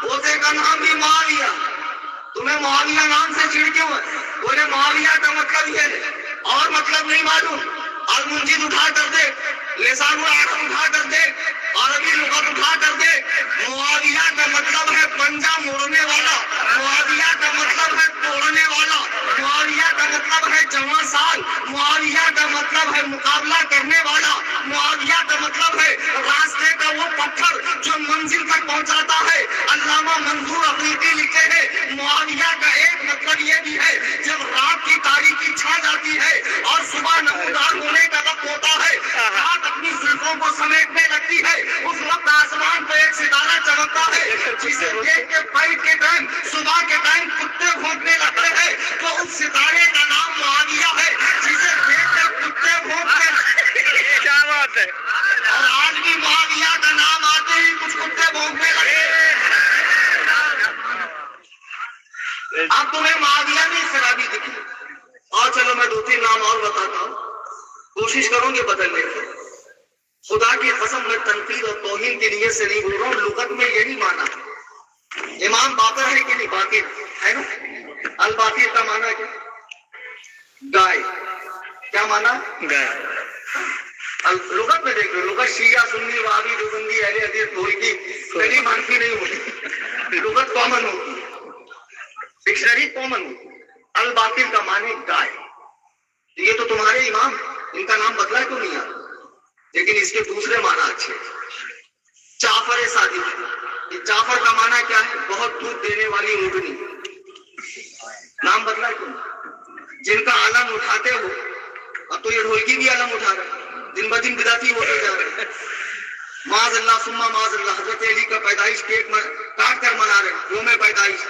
پوتے کا نام بھی معاویہ. تمہیں معاویہ نام سے چڑ کیوں ہے؟ بولے معاویہ کا مطلب یہ ہے، اور مطلب نہیں معلوم. المنجد اٹھا کر دے، لسان العرب اٹھا کر دے، عربی لغت اٹھا کر دے. معاویہ کا مطلب ہے پنجہ موڑنے والا، معاویہ کا مطلب ہے توڑنے والا، معاویہ کا مطلب ہے جوان سال، معاویہ کا مطلب ہے مقابلہ کرنے والا، معاویہ کا مطلب ہے راستے کا وہ پتھر جو منزل تک پہنچاتا ہے. علامہ منظور افریقی لکھتے ہیں معاویہ کا ایک مطلب یہ بھی ہے جب رات کی تاریکی چھا جاتی ہے اور صبح نمودار ہونے کا وقت ہوتا ہے، رات اپنی زلفوں کو سمیٹنے لگتی ہے، اس وقت آسمان پہ ایک ستارہ چمکتا ہے جسے دیکھ کے فجر کے ٹائم، صبح کے ٹائم کتے بھونکنے لگتے ہیں. تو اس ستارے کا نام معاویہ ہے جسے دیکھ کر کتے بھونکتے. کیا بات ہے. اور آج بھی معاویہ کا نام آتے ہی کچھ کتے بھونکنے لگے. اب تمہیں معاویہ نہیں خرابی دکھی. اور چلو میں 2-3 نام اور بتاتا ہوں، کوشش کروں گے بدلنے کی. خدا کی قسم میں تنقید اور توہین کے لیے سے نہیں بول رہا ہوں، لغت میں یہی معنی ہے. امام باقر ہے کہ نہیں؟ باقر ہے نا. الباقر کا معنی کیا؟ گائے. کیا معنی؟ گائے. لغت میں دیکھ لو، لغت شیعہ سنی وہابی دیوبندی اہل حدیث کوئی کی کلی منفی نہیں ہوتی، لغت کامن ہوتی ہے، ڈکشنری کامن ہوتی ہے. الباقر کا معنی گائے. یہ تو تمہارے امام، ان کا نام بدلا کیوں نہیں آتا؟ لیکن اس کے دوسرے معنی اچھے. جعفر صادق، جعفر کا معنی کیا ہے؟ بہت دودھ دینے والی اونٹنی. نام بدلا کیوں؟ جن کا علم اٹھاتے ہو، اب تو یہ ڈھولکی بھی علم اٹھا رہے ہیں، دن بدن بدعتی ہوتے جا رہے ہیں. معاذ اللہ ثم معاذ اللہ. حضرت علی کا پیدائش کیک کاٹ کر منا رہے ہیں، یوم پیدائش.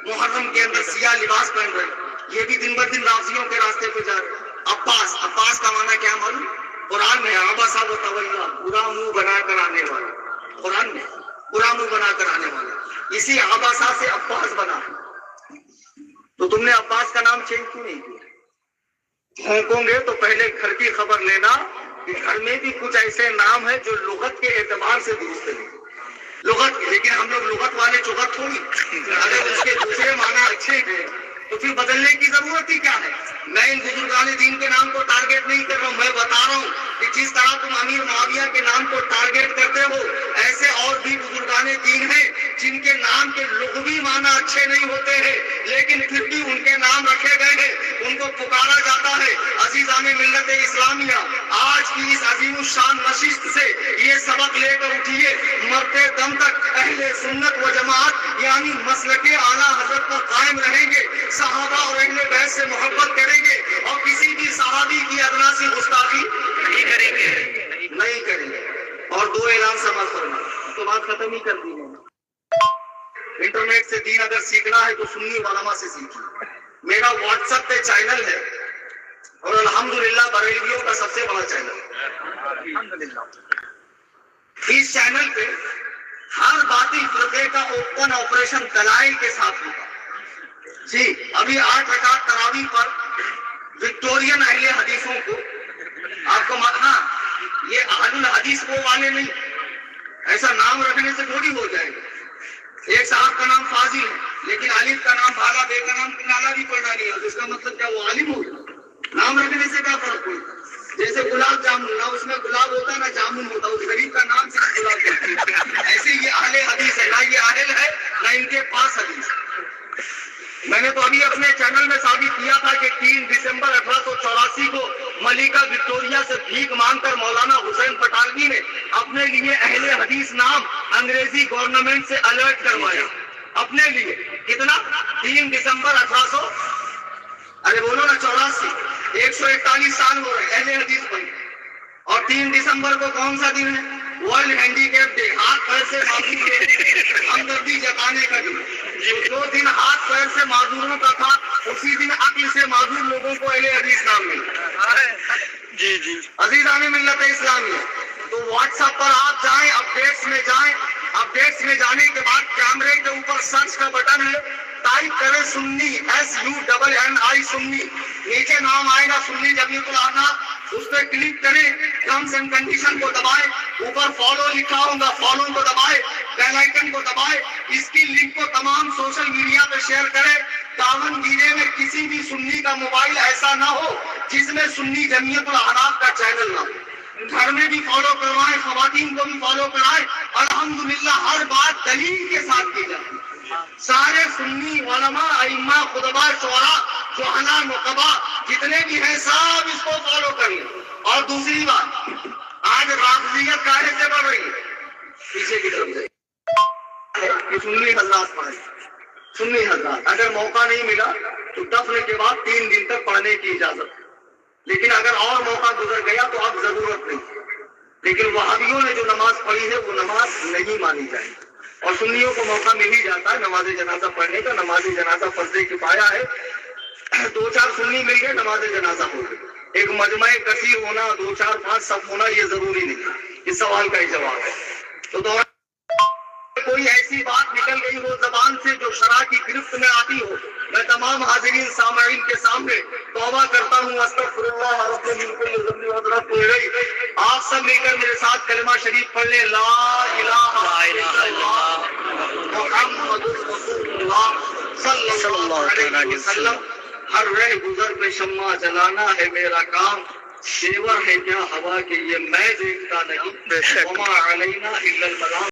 محرم کے اندر سیاہ لباس پہن رہے ہیں، یہ بھی دن بدن رافضیوں کے راستے پہ جا رہے ہیں. عباس، عباس کا معنی کیا معلوم؟ قرآن میں عباسہ و تولیٰ، برا منہ بنا کر آنے والا. قرآن میں برا منہ بنا کر آنے والا، اسی عباسہ سے عباس بنا. تو تم نے عباس کا نام چینج کیوں نہیں کیا؟ بھونکوں گے تو پہلے گھر کی خبر لینا کہ گھر میں بھی کچھ ایسے نام ہے جو لغت کے اعتبار سے درست نہیں لغت کی. لیکن ہم لوگ لغت والے چغت تھوڑی، اگر اس کے دوسرے معنی اچھے ہیں تو پھر بدلنے کی ضرورت ہی کیا ہے؟ میں ان بزرگان دین کے نام کو ٹارگیٹ نہیں کر رہا ہوں، میں بتا رہا ہوں کہ جس طرح تم امیر معاویہ کے نام کو ٹارگیٹ کرتے ہو، ایسے اور بھی بزرگان دین ہیں جن کے نام کے لغوی معنی اچھے نہیں ہوتے ہیں لیکن پھر بھی ان کے نام رکھے گئے ہیں، ان کو پکارا جاتا ہے. عزیزان ملت اسلامیہ، آج کی اس عظیم الشان نشست سے یہ سبق لے کر اٹھیے، مرتے دم تک اہل سنت و جماعت یعنی مسلک اعلیٰ حضرت پر قائم رہیں گے، صحابہ اور اہل بیت سے محبت کریں گے اور کسی بھی صحابی کی ادنا سی گستاخی نہیں کریں گے. اور 2 اعلان سمجھ فرما تو بات ختم ہی کر دی ہے. انٹرنیٹ سے دین اگر سیکھنا ہے تو سنی علماء سے سیکھیے. میرا واٹس ایپ پہ چینل ہے اور الحمدللہ بریلویوں کا سب سے بڑا چینل ہے. اس چینل پہ ہر باطل فرقے کا اوپن آپریشن دلائل کے ساتھ ہوگا. جی ابھی 8 رکعت تراویح پر وکٹورین اہل حدیثوں کو آپ کو ہاں یہ والے نہیں. ایسا نام رکھنے سے تھوڑی ہو جائے گا. ایک صاحب کا نام فاضل ہے لیکن الف کا نام بھالا, بے کا نام نالا بھی پڑھنا نہیں ہے, اس کا مطلب کیا وہ عالم ہو گیا؟ نام رکھنے سے کیا فرق پڑتا؟ جیسے گلاب جامن, نہ اس میں گلاب ہوتا نہ جامن ہوتا, اس غریب کا نام صرف گلاب جامن. ایسے یہ اہل حدیث ہے, نہ یہ اہل ہے نہ ان کے پاس حدیث. میں نے تو ابھی اپنے چینل میں ثابت کیا تھا کہ 3 دسمبر 1884 کو ملکہ وکٹوریہ سے بھیک مانگ کر مولانا حسین پٹالوی نے اپنے لیے اہل حدیث نام انگریزی گورنمنٹ سے الرٹ کروایا. اپنے لیے کتنا؟ 3 دسمبر 1800 ارے بولو نا 84, 141 سال ہو رہے اہل حدیث بن. اور 3 دسمبر کو کون سا دن ہے؟ ورلڈ ہینڈیکیپ ڈے, ہاتھ پیر سے معذور ہمدردی جتانے کا دن. جو دن ہاتھ پیر سے معذوروں کا تھا, اسی دن عقل سے معذور لوگوں کو اہل حدیث نام ملا. جی جی عزیزان ملت اسلامیہ, تو واٹس ایپ پر آپ جائیں, اپڈیٹس میں جائیں. اپڈیٹس میں جانے کے بعد کیمرے کے اوپر سرچ کا بٹن ہے, ٹائپ کریں سنی, SUNNI سنی, نیچے نام آئے گا سنی جمیعت العلماء, اس پہ کلک کریں, ٹرمز اینڈ کنڈیشن کو دبائیں, اوپر فالو لکھا ہوگا فالو کو دبائیں, بیل آئکن کو دبائیں. اس کی لنک کو تمام سوشل میڈیا پہ شیئر کریں. 52 ضلع میں کسی بھی سنی کا موبائل ایسا نہ ہو جس میں سنی جمیعت العلماء کا چینل نہ ہو. گھر میں بھی فالو کروائیں, خواتین کو بھی فالو کرائیں. الحمدللہ ہر بات دلیل کے ساتھ کی جاتی ہے. سارے سنی علماء, ائمہ, خطباء, شعراء, جہلا, نقبا جتنے بھی ہیں سب اس کو فالو کریں. اور دوسری بات, آج رافضیت کاہے سے بڑھ رہی ہے؟ پیچھے کی طرف سے سنی حضرات پڑھیں. سنی حضرات اگر موقع نہیں ملا تو دفن کے بعد 3 دن تک پڑھنے کی اجازت ہے, لیکن اگر اور موقع گزر گیا تو اب ضرورت نہیں. لیکن وہابیوں نے جو نماز پڑھی ہے وہ نماز نہیں مانی جائے گی. اور سنیوں کو موقع مل ہی جاتا ہے نماز جنازہ پڑھنے کا. نماز جنازہ فرض کفایہ ہے. 2-4 سنی مل گئے, نماز جنازہ ہو گئی. ایک مجمع کثیر ہونا, 2, 4, 5 سب ہونا یہ ضروری نہیں. اس سوال کا ہی جواب ہے. تو کوئی ایسی بات نکل گئی ہو زبان سے جو شرع کی گرفت میں آتی ہو, میں تمام حاضرین سامعین کے سامنے توبہ کرتا ہوں. استغفر اللہ رب من کل ذنب وحضرت الیہ. آپ سب مل کر میرے ساتھ کلمہ شریف پڑھ لیں, لا الہ الا اللہ محمد رسول اللہ صلی اللہ علیہ وسلم. ہر رہ گزر پہ شمع جلانا ہے میرا کام, شیور ہے کیا ہوا کہ یہ میں دیکھتا نہیں, وما علینا الا البلاغ.